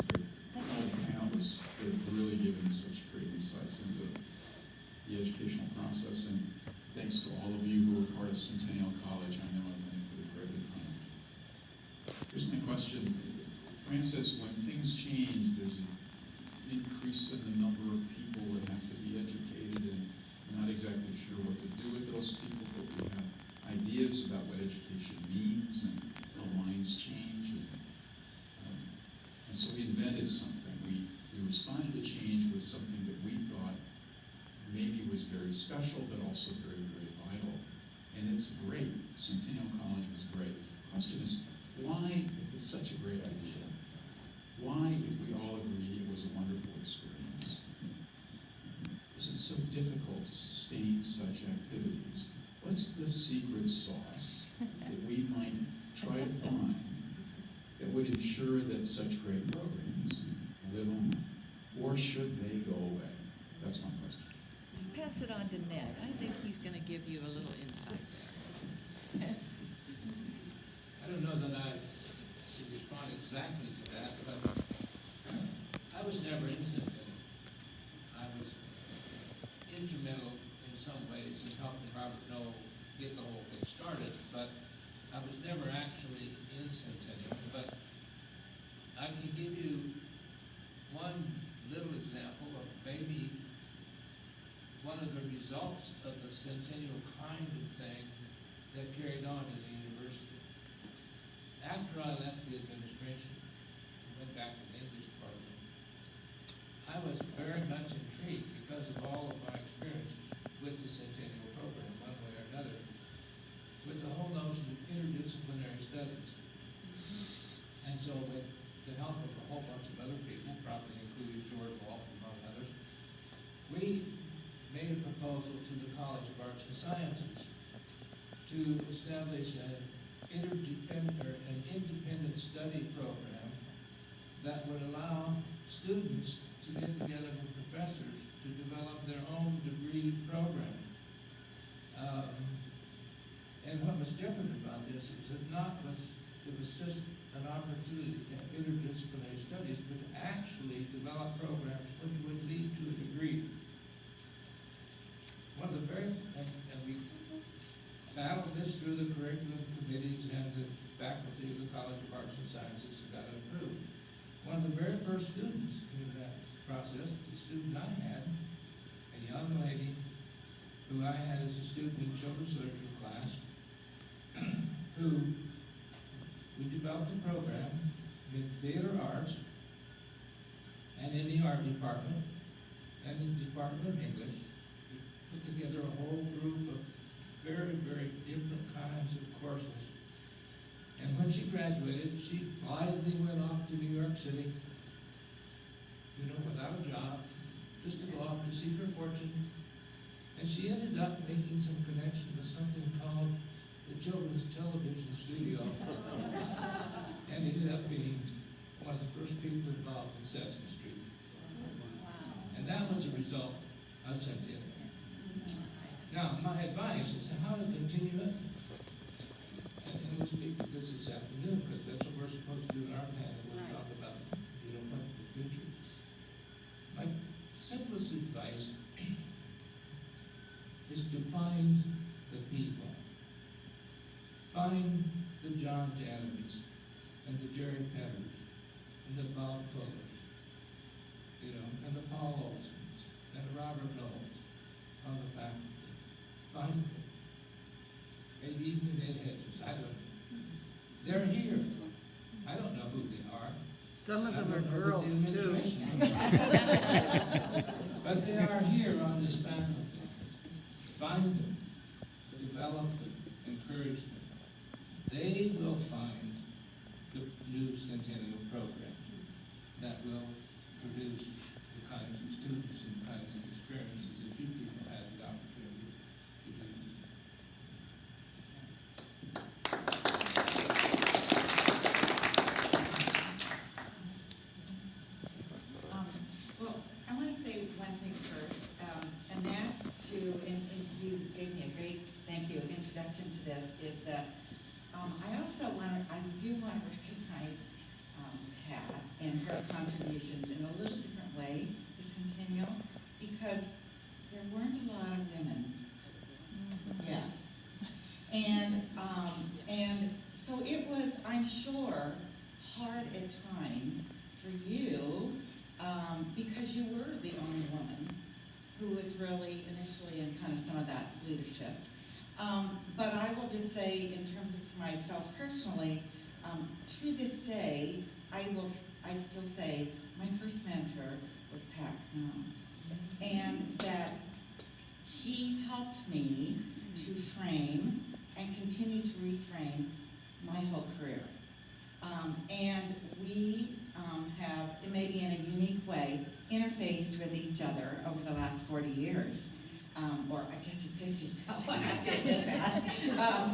M: all the panelists for really giving such great insights into the educational process, and thanks to all of you who are part of Centennial College. I know I've benefited greatly from it. Here's my question. Fran says when things change, there's an increase in the number of people that have to be educated, and we're not exactly sure what to do with those people, but we have ideas about what education means and how lines change. And so we invented something. We responded to change with something that we thought maybe was very special, but also very, very vital. And it's great. Centennial College was great. The question is, why, if it's such a great idea, why, if we all agree it was a wonderful experience, is it so difficult to sustain such activities? What's the secret sauce that we might try to find that would ensure that such great programs live on? Or should they go away? That's my question.
C: Just pass it on to Ned. I think he's going to give you a little insight there.
N: I don't know that I should respond exactly to that, but I was never in Centennial. I was instrumental in some ways in helping Robert Knoll get the whole thing started, but I was never actually in Centennial. But I can give you one little example of maybe one of the results of the Centennial kind of thing that carried on in the university. After I left the administration and went back to the English department, I was very much intrigued because of all of my experiences with the Centennial program, one way or another, with the whole notion of interdisciplinary studies. And so with the help of a whole bunch of other people, probably including George Wolf, among others, we made a proposal to the College of Arts and Sciences to establish an independent study program that would allow students to get together with professors to develop their own degree program. And what was different about this is that it was just an opportunity to have interdisciplinary studies, but to actually develop programs which would lead to a degree. One of the and we battled this through the curriculum committees and the faculty of the College of Arts and Sciences and got it approved. One of the very first students in that process, the student I had, a young lady who I had as a student in children's literature class, who we developed a program in theater arts and in the art department and in the Department of English. We put together a whole group of very, very different kinds of courses. And when she graduated, she blithely went off to New York City, without a job, just to go off to seek her fortune. And she ended up making some connection with something called the Children's Television Studio, and ended up being one of the first people involved in Sesame Street. And that was a result of Centennial. Now, my advice is how to continue it, and we'll speak to this afternoon, because that's what we're supposed to do in our panel. We'll talk about, what the future is. My simplest advice is to find the people. Find the John Janovys and the Jerry Petters and the Bob Fullers, and the Paul Olsons and the Robert Knowles on the faculty. Find them. Maybe even Ed Hedges. I don't know. They're here. I don't know who they are.
G: Some of them are girls too.
N: But they are here on this faculty. Find them, develop them, encourage them. They will find the new Centennial program that will produce the kinds of students and the kinds of experiences that you people had the opportunity to do.
O: interjection to this is that I do want to recognize Pat and her contributions in a little different way to Centennial, because there weren't a lot of women. Yes. And so it was, I'm sure, hard at times for you, because you were the only woman who was really initially in kind of some of that leadership. But I will just say, in terms of for myself personally, to this day, I still say my first mentor was Pat Knaub, and that she helped me to frame and continue to reframe my whole career. And we have, maybe in a unique way, interfaced with each other over the last 40 years. Or I guess it's 50 now, I have to admit that.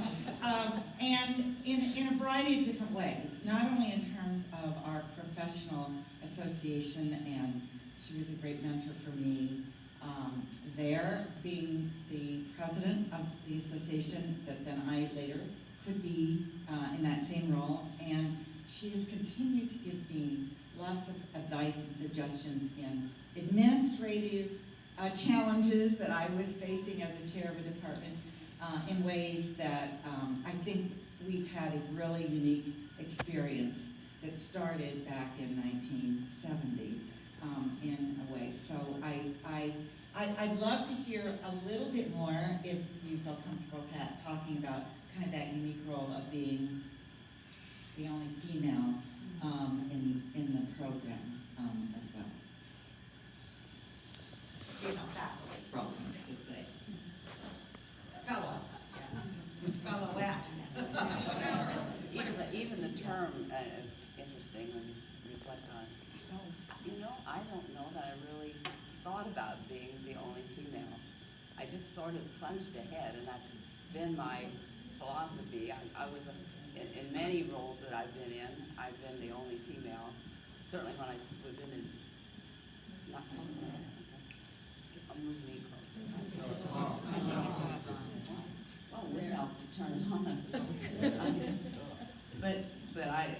O: And in a variety of different ways, not only in terms of our professional association, and she was a great mentor for me there, being the president of the association that then I later could be in that same role, and she has continued to give me lots of advice and suggestions in administrative challenges that I was facing as a chair of a department in ways that I think we've had a really unique experience that started back in 1970 in a way. So I'd love to hear a little bit more, if you feel comfortable, Pat, talking about kind of that unique role of being the only female in the program as well. You know, faculty program, I would say. Fellowette.
F: Even the term is interesting when you reflect on it. I don't know that I really thought about being the only female. I just sort of plunged ahead, and that's been my philosophy. I was in many roles that I've been in, I've been the only female. Certainly when I was in not close enough. I'll move me closer. Well, we'll have to turn it on. But I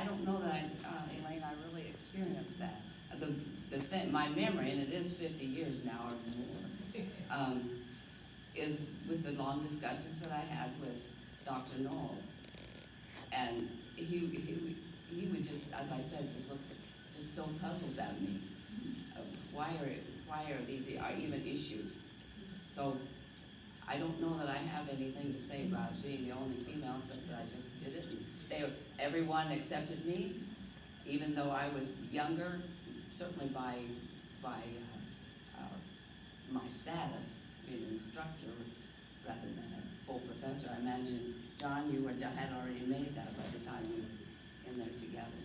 F: don't know that Elaine, I really experienced that. My memory, and it is 50 years now or more, is with the long discussions that I had with Dr. Knaub. And he would just, as I said, just look just so puzzled at me. Why are these even issues? So I don't know that I have anything to say about being the only female, except that I just did it. And everyone accepted me, even though I was younger, certainly by my status, being an instructor rather than a full professor. I imagine, John, you had already made that by the time we were in there together.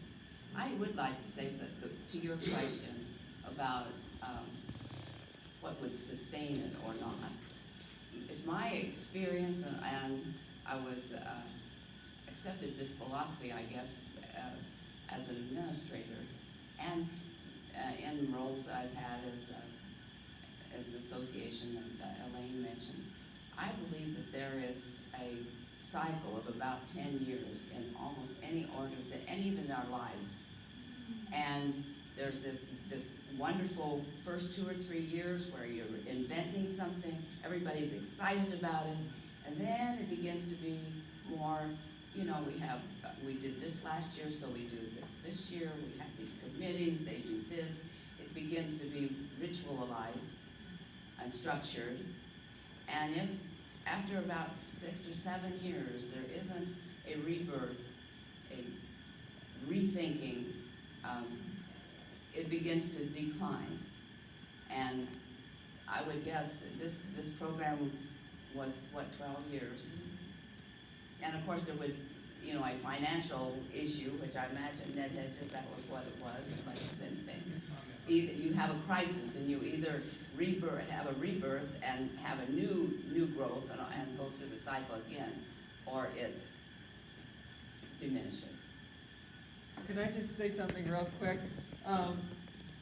F: I would like to say that to your question about what would sustain it or not. It's my experience, and I was accepted this philosophy, I guess, as an administrator, and in roles I've had as an association that Elaine mentioned. I believe that there is a cycle of about 10 years in almost any organization, and even in our lives. And there's this wonderful first 2 or 3 years where you're inventing something, everybody's excited about it, and then it begins to be more, we did this last year, so we do this year, we have these committees, they do this. It begins to be ritualized and structured. And if after about 6 or 7 years there isn't a rebirth, a rethinking, it begins to decline. And I would guess that this program was, 12 years? And of course there would, a financial issue, which I imagine Ned had just, that was what it was, as much as anything. Either you have a crisis and you either have a rebirth and have a new growth and go through the cycle again, or it diminishes.
G: Can I just say something real quick?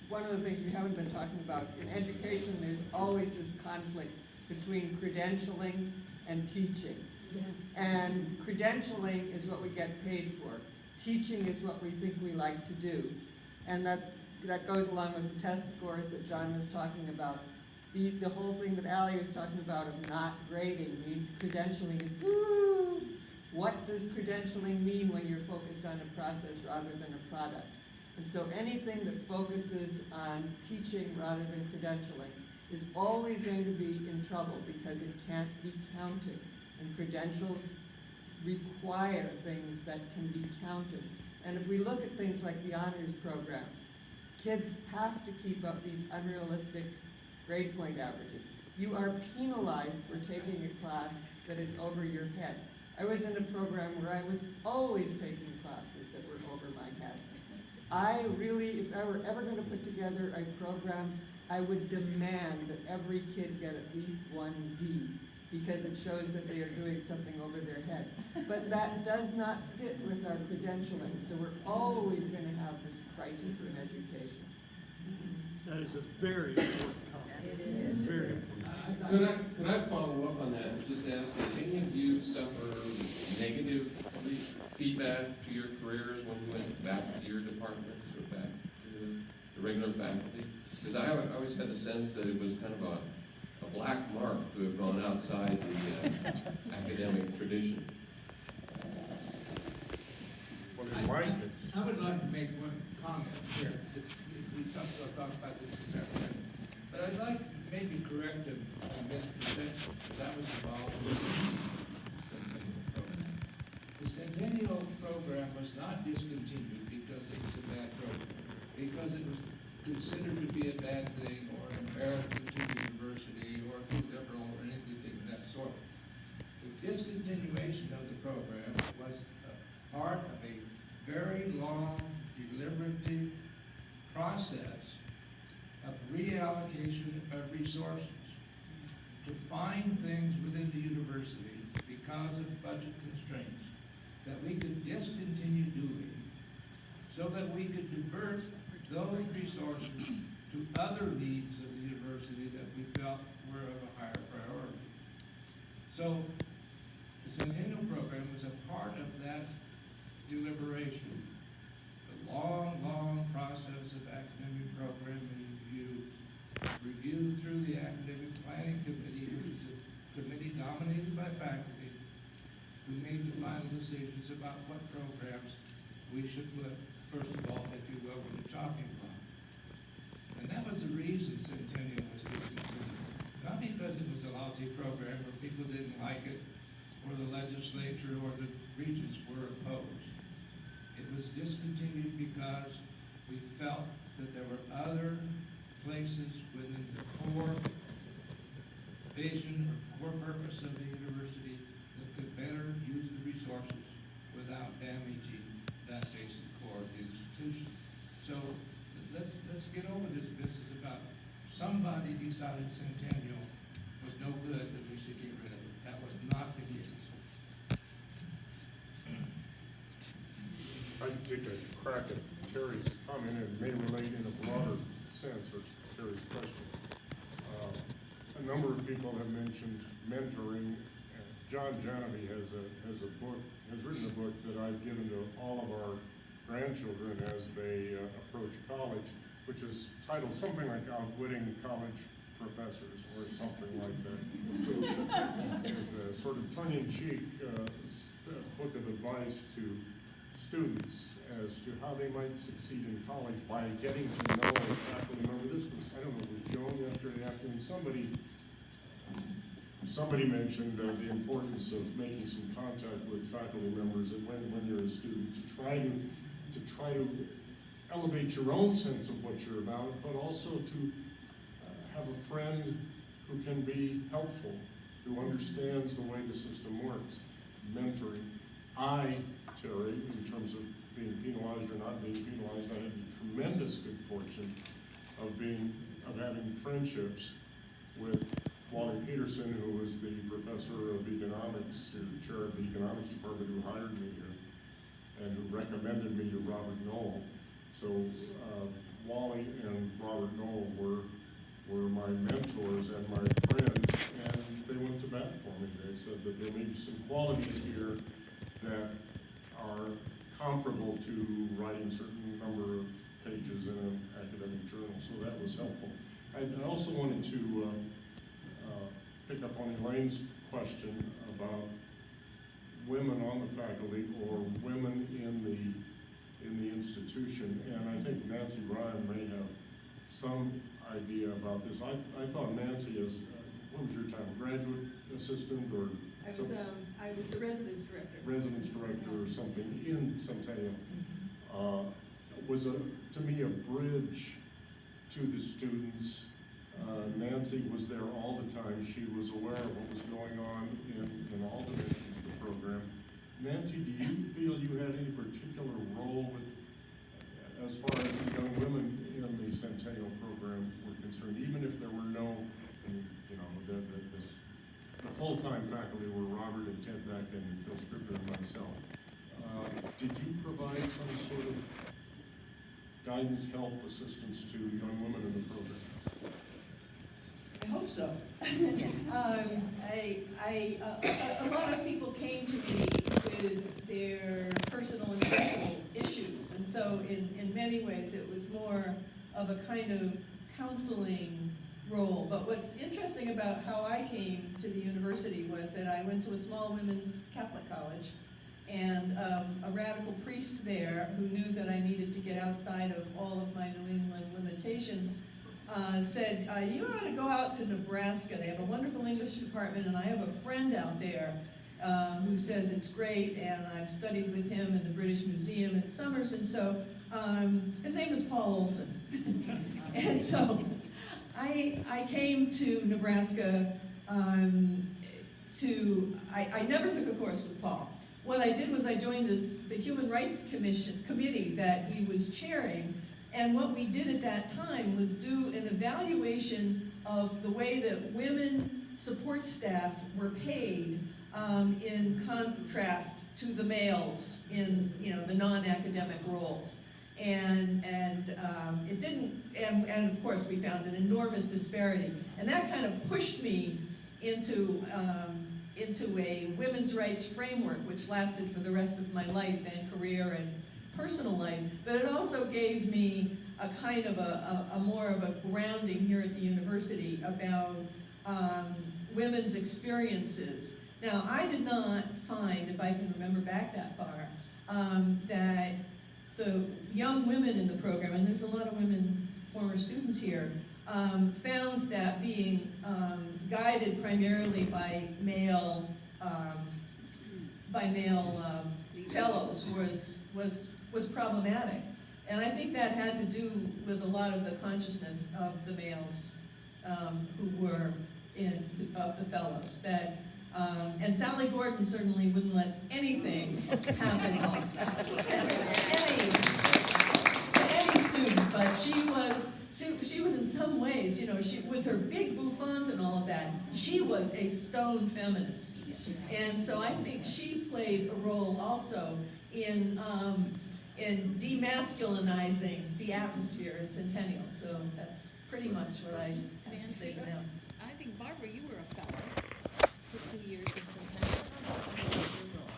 G: One of the things we haven't been talking about, in education, there's always this conflict between credentialing and teaching.
F: Yes.
G: And credentialing is what we get paid for. Teaching is what we think we like to do. And that goes along with the test scores that John was talking about. The whole thing that Allie was talking about of not grading means credentialing is, woo! What does credentialing mean when you're focused on a process rather than a product? And so anything that focuses on teaching rather than credentialing is always going to be in trouble because it can't be counted. And credentials require things that can be counted. And if we look at things like the honors program, kids have to keep up these unrealistic grade point averages. You are penalized for taking a class that is over your head. I was in a program where I was always taking classes that were over my head. I really, if I were ever going to put together a program, I would demand that every kid get at least 1 D, because it shows that they are doing something over their head. But that does not fit with our credentialing, so we're always going to have this crisis in education.
H: That is a very important comment.
F: It is.
H: Very important.
P: Could I follow up on that and just ask, did any of you suffer negative feedback to your careers when you went back to your departments or back to the regular faculty? Because I always had the sense that it was kind of a black mark to have gone outside the academic tradition.
E: Well, in my case,
N: I would like to make one comment here. We talk about this this afternoon. But I'd like to maybe correct a misperception, because I was involved in the Centennial program. The Centennial program was not discontinued because it was a bad program, because it was considered to be a bad thing or embarrassment to the university or too liberal or anything of that sort. The discontinuation of the program was a part of a very long, deliberative process of reallocation of resources to find things within the university because of budget constraints that we could discontinue doing so that we could divert those resources to other needs of the university that we felt were of a higher priority. So the Centennial program was a part of that deliberation. The long, long process of academic program review through the academic planning committee, which is a committee dominated by faculty, who made the final decisions about what programs we should put, first of all, if you will, in the chopping block. And that was the reason Centennial was discontinued. Not because it was a lousy program or people didn't like it, or the legislature or the regents were opposed. It was discontinued because we felt that there were other places within the core vision or core purpose of the university that could better use the resources without damaging that basic core of the institution. So let's get over this business about somebody decided Centennial was no good that we should get rid of it. That was not the case.
E: I can take a crack at Terry's comment and may relate in a broader sense, or Terry's question. A number of people have mentioned mentoring. John Janovy has written a book that I've given to all of our grandchildren as they approach college, which is titled something like Outwitting College Professors or something like that, which is a sort of tongue-in-cheek book of advice to students as to how they might succeed in college by getting to know a faculty member. This was, I don't know, it was Joan yesterday afternoon. Somebody mentioned the importance of making some contact with faculty members when you're a student to try to elevate your own sense of what you're about, but also to have a friend who can be helpful, who understands the way the system works. Mentoring. Terry, in terms of being penalized or not being penalized, I had the tremendous good fortune of having friendships with Wally Peterson, who was the professor of economics, or chair of the economics department, who hired me here and who recommended me to Robert Knoll. So Wally and Robert Knoll were my mentors and my friends, and they went to bat for me. They said that there may be some qualities here that are comparable to writing a certain number of pages in an academic journal, so that was helpful. I also wanted to pick up on Elaine's question about women on the faculty or women in the institution, and I think Nancy Ryan may have some idea about this. I thought Nancy is, what was your title, graduate assistant or?
Q: I was the residence director.
E: Residence director or something in Centennial. Was to me a bridge to the students. Nancy was there all the time. She was aware of what was going on in all dimensions of the program. Nancy, do you feel you had any particular role with, as far as the young women in the Centennial program were concerned, even if there were no, you know, the full-time faculty were Robert and Ted Beck and Phil Scribner and myself. Did you provide some sort of guidance, help, assistance to young women in the program?
Q: I hope so. A lot of people came to me with their personal and social issues, and so in many ways it was more of a kind of counseling role. But what's interesting about how I came to the university was that I went to a small women's Catholic college, and a radical priest there who knew that I needed to get outside of all of my New England limitations said, you ought to go out to Nebraska. They have a wonderful English department, and I have a friend out there who says it's great, and I've studied with him in the British Museum in Summers, and so his name is Paul Olson. And so I came to Nebraska I never took a course with Paul. What I did was I joined the Human Rights Committee that he was chairing, and what we did at that time was do an evaluation of the way that women support staff were paid in contrast to the males in the non-academic roles. And it didn't, and of course we found an enormous disparity. And that kind of pushed me into a women's rights framework, which lasted for the rest of my life and career and personal life. But it also gave me a kind of a more of a grounding here at the university about women's experiences. Now, I did not find, if I can remember back that far, that the young women in the program, and there's a lot of women, former students here, found that being guided primarily by male fellows was problematic. And I think that had to do with a lot of the consciousness of the males who were of the fellows. And Sally Gordon certainly wouldn't let anything happen to any student, but she was in some ways, with her big bouffant and all of that, she was a stone feminist. And so I think she played a role also in demasculinizing the atmosphere in Centennial. So that's pretty much what I have to say for now.
C: I think, Barbara, you were a fellow for 2 years in Centennial. How was your role?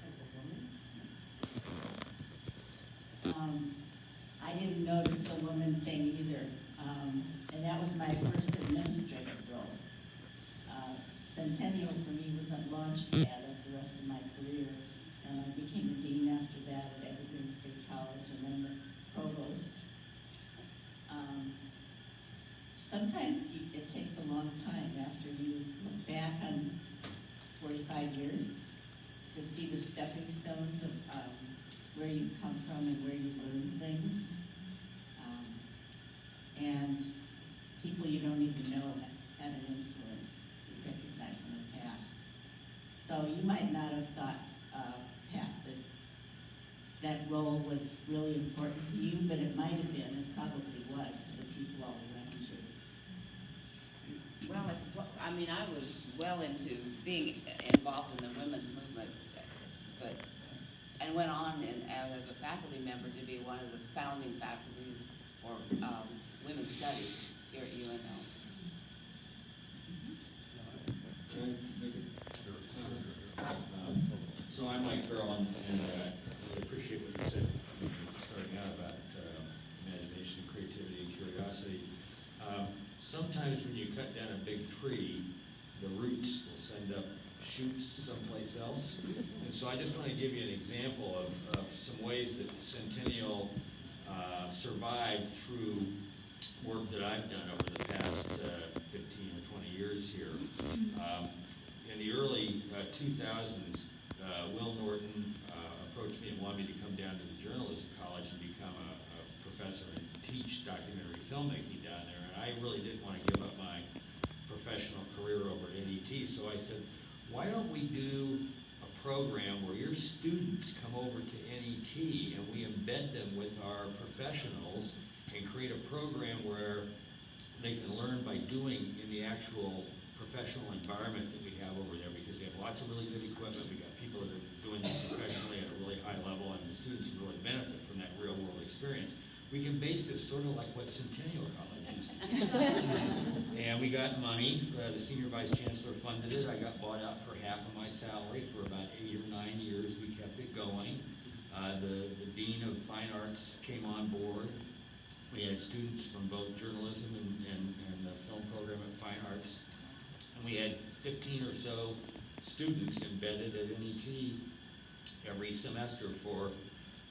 O: As a woman? I didn't notice the woman thing either, and that was my first administrative role. Centennial for me was a launch pad of the rest of my career, and I became a dean after that at Evergreen State College, and then the provost. Sometimes it takes a long time after you look back on 45 years to see the stepping stones of where you come from and where you learn things. And people you don't even know had an influence you recognize in the past. So you might not have thought, Pat, that role was really important to you, but it might have been, it probably was to the people all around you.
F: Well, I was well into being involved in the women's movement, and went on as a faculty member to be one of the founding faculty for women's studies here at UNL.
R: Carol, and I really appreciate what you said starting out about imagination, creativity, and curiosity. Sometimes when you cut down a big tree, the roots will send up shoots someplace else. And so I just want to give you an example of some ways that Centennial survived through work that I've done over the past 15 or 20 years here. In the early 2000s, Will Norton approached me and wanted me to come down to the journalism college and become a professor and teach documentary filmmaking down there. And I really didn't want to give up my professional career over at NET, so I said, why don't we do a program where your students come over to NET and we embed them with our professionals and create a program where they can learn by doing in the actual professional environment that we have over there, because we have lots of really good equipment. We got people that are doing this professionally at a really high level, and the students can really benefit from that real world experience. We can base this sort of like what Centennial College used to do. And we got money. The senior vice chancellor funded it. I got bought out for half of my salary for about 8 or 9 years. We kept it going. The dean of fine arts came on board. We had students from both journalism and the film program at Fine Arts. And we had 15 or so students embedded at NET every semester for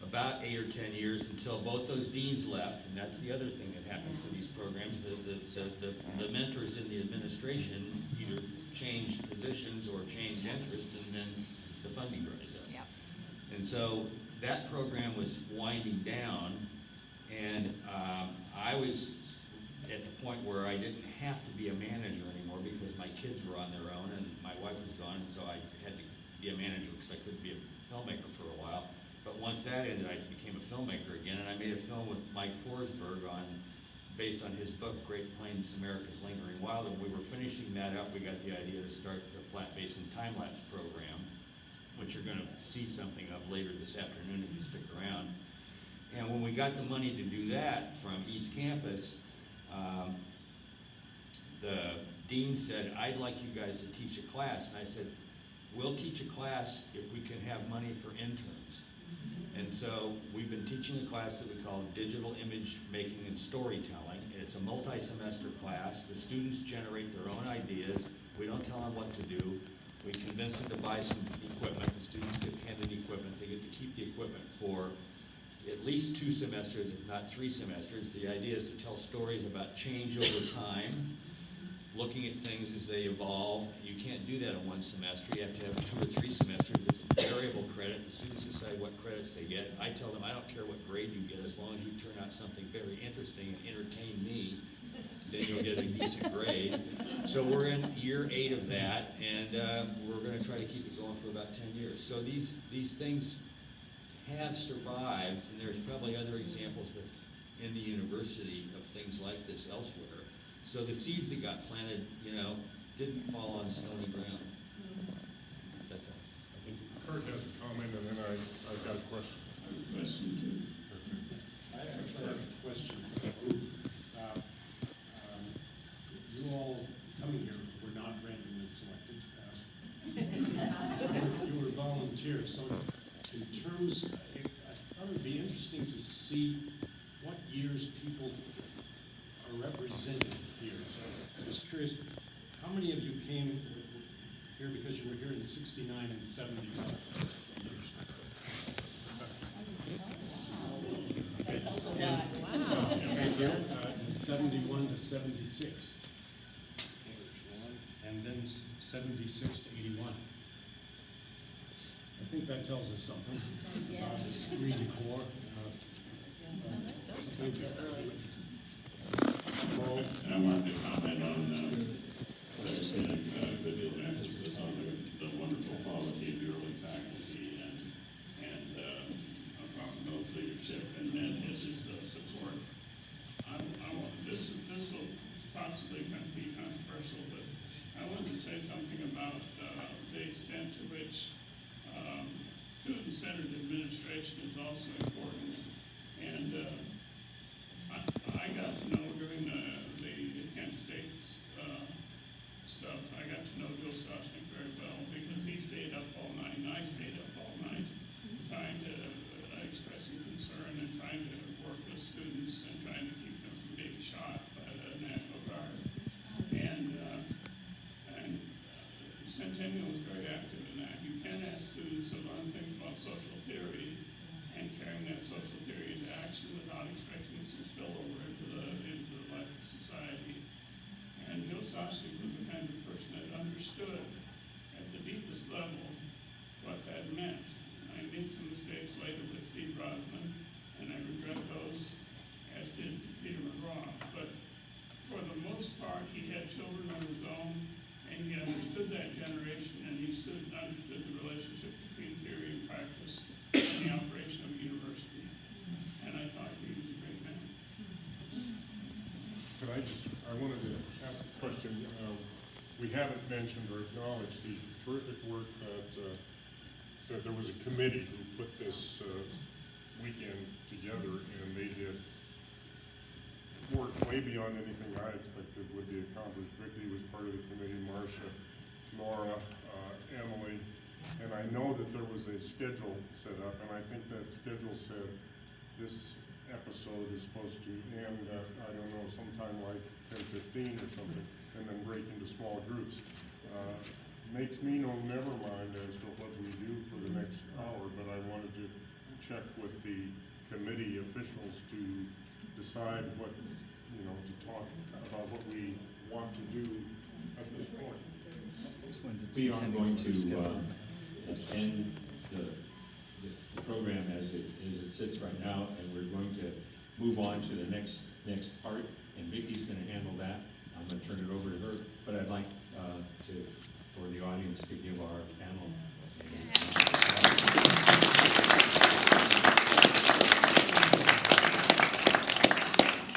R: about 8 or 10 years until both those deans left. And that's the other thing that happens to these programs. The mentors in the administration either change positions or change interest, and then the funding dries up.
C: Yep.
R: And so that program was winding down, and I was at the point where I didn't have to be a manager anymore because my kids were on their own and my wife was gone, and so I had to be a manager because I couldn't be a filmmaker for a while. But once that ended, I became a filmmaker again, and I made a film with Mike Forsberg based on his book, Great Plains, America's Lingering Wild. And we were finishing that up. We got the idea to start the Platte Basin time-lapse program, which you're going to see something of later this afternoon if you stick around. And when we got the money to do that from East Campus, the dean said, I'd like you guys to teach a class. And I said, we'll teach a class if we can have money for interns. And so we've been teaching a class that we call Digital Image Making and Storytelling. And it's a multi-semester class. The students generate their own ideas. We don't tell them what to do. We convince them to buy some equipment. The students get handed equipment. They get to keep the equipment for at least 2 semesters, if not 3 semesters. The idea is to tell stories about change over time, looking at things as they evolve. You can't do that in 1 semester. You have to have 2 or 3 semesters. It's variable credit. The students decide what credits they get. I tell them, I don't care what grade you get, as long as you turn out something very interesting and entertain me, then you'll get a decent grade. So we're in year 8 of that, and we're going to try to keep it going for about 10 years. So these things have survived, and there's probably other examples in the university of things like this elsewhere. So the seeds that got planted, didn't fall on stony ground. That's all.
E: I think Kurt has a comment, and then I've got a question.
B: I actually have a question for the group. You all coming here were not randomly selected. You were volunteers. So in terms, I thought it would be interesting to see what years people are represented here. So I was curious, how many of you came here because you were here in '69 and '71?
F: That tells a lot.
C: Wow.
B: And here in '71 to '76. And then '76 to '81. I think that tells us something about the screen core. Thank you.
E: Paul?
S: And I wanted to comment on, there's been a good deal of emphasis on the wonderful quality of your early faculty and upon those leadership and then his support. This will possibly be controversial, but I wanted to say something about the extent to which student-centered administration is also important. And I got to know during the Kent State's stuff, I got to know Joe Soshnick very well because he stayed up all night and I stayed up all night. social theory and carrying that social theory into action without expecting it to spill over into the life of society. And Gilsowski was the kind of person that understood at the deepest level what that meant. I made some mistakes later with Steve Brosnan, and I regret those, as did Peter McGraw. But for the most part, he had children of his own, and he understood that generation, and he understood the relationship between theory and practice in the operation of a university. And I thought he was a great man.
E: I wanted to ask a question. We haven't mentioned or acknowledged the terrific work that there was a committee who put this weekend together, and they did work way beyond anything I expected would be accomplished. Vicki was part of the committee, Marcia, Laura, Emily, and I know that there was a schedule set up, and I think that schedule said this episode is supposed to end at, I don't know, sometime like 10:15 or something, and then break into small groups. Makes me no never mind as to what we do for the next hour, but I wanted to check with the committee officials to decide what, to talk about what we want to do at this point.
A: We are going to end the program as it sits right now, and we're going to move on to the next part, and Vicki's going to handle that. I'm going to turn it over to her, but I'd like for the audience to give our panel a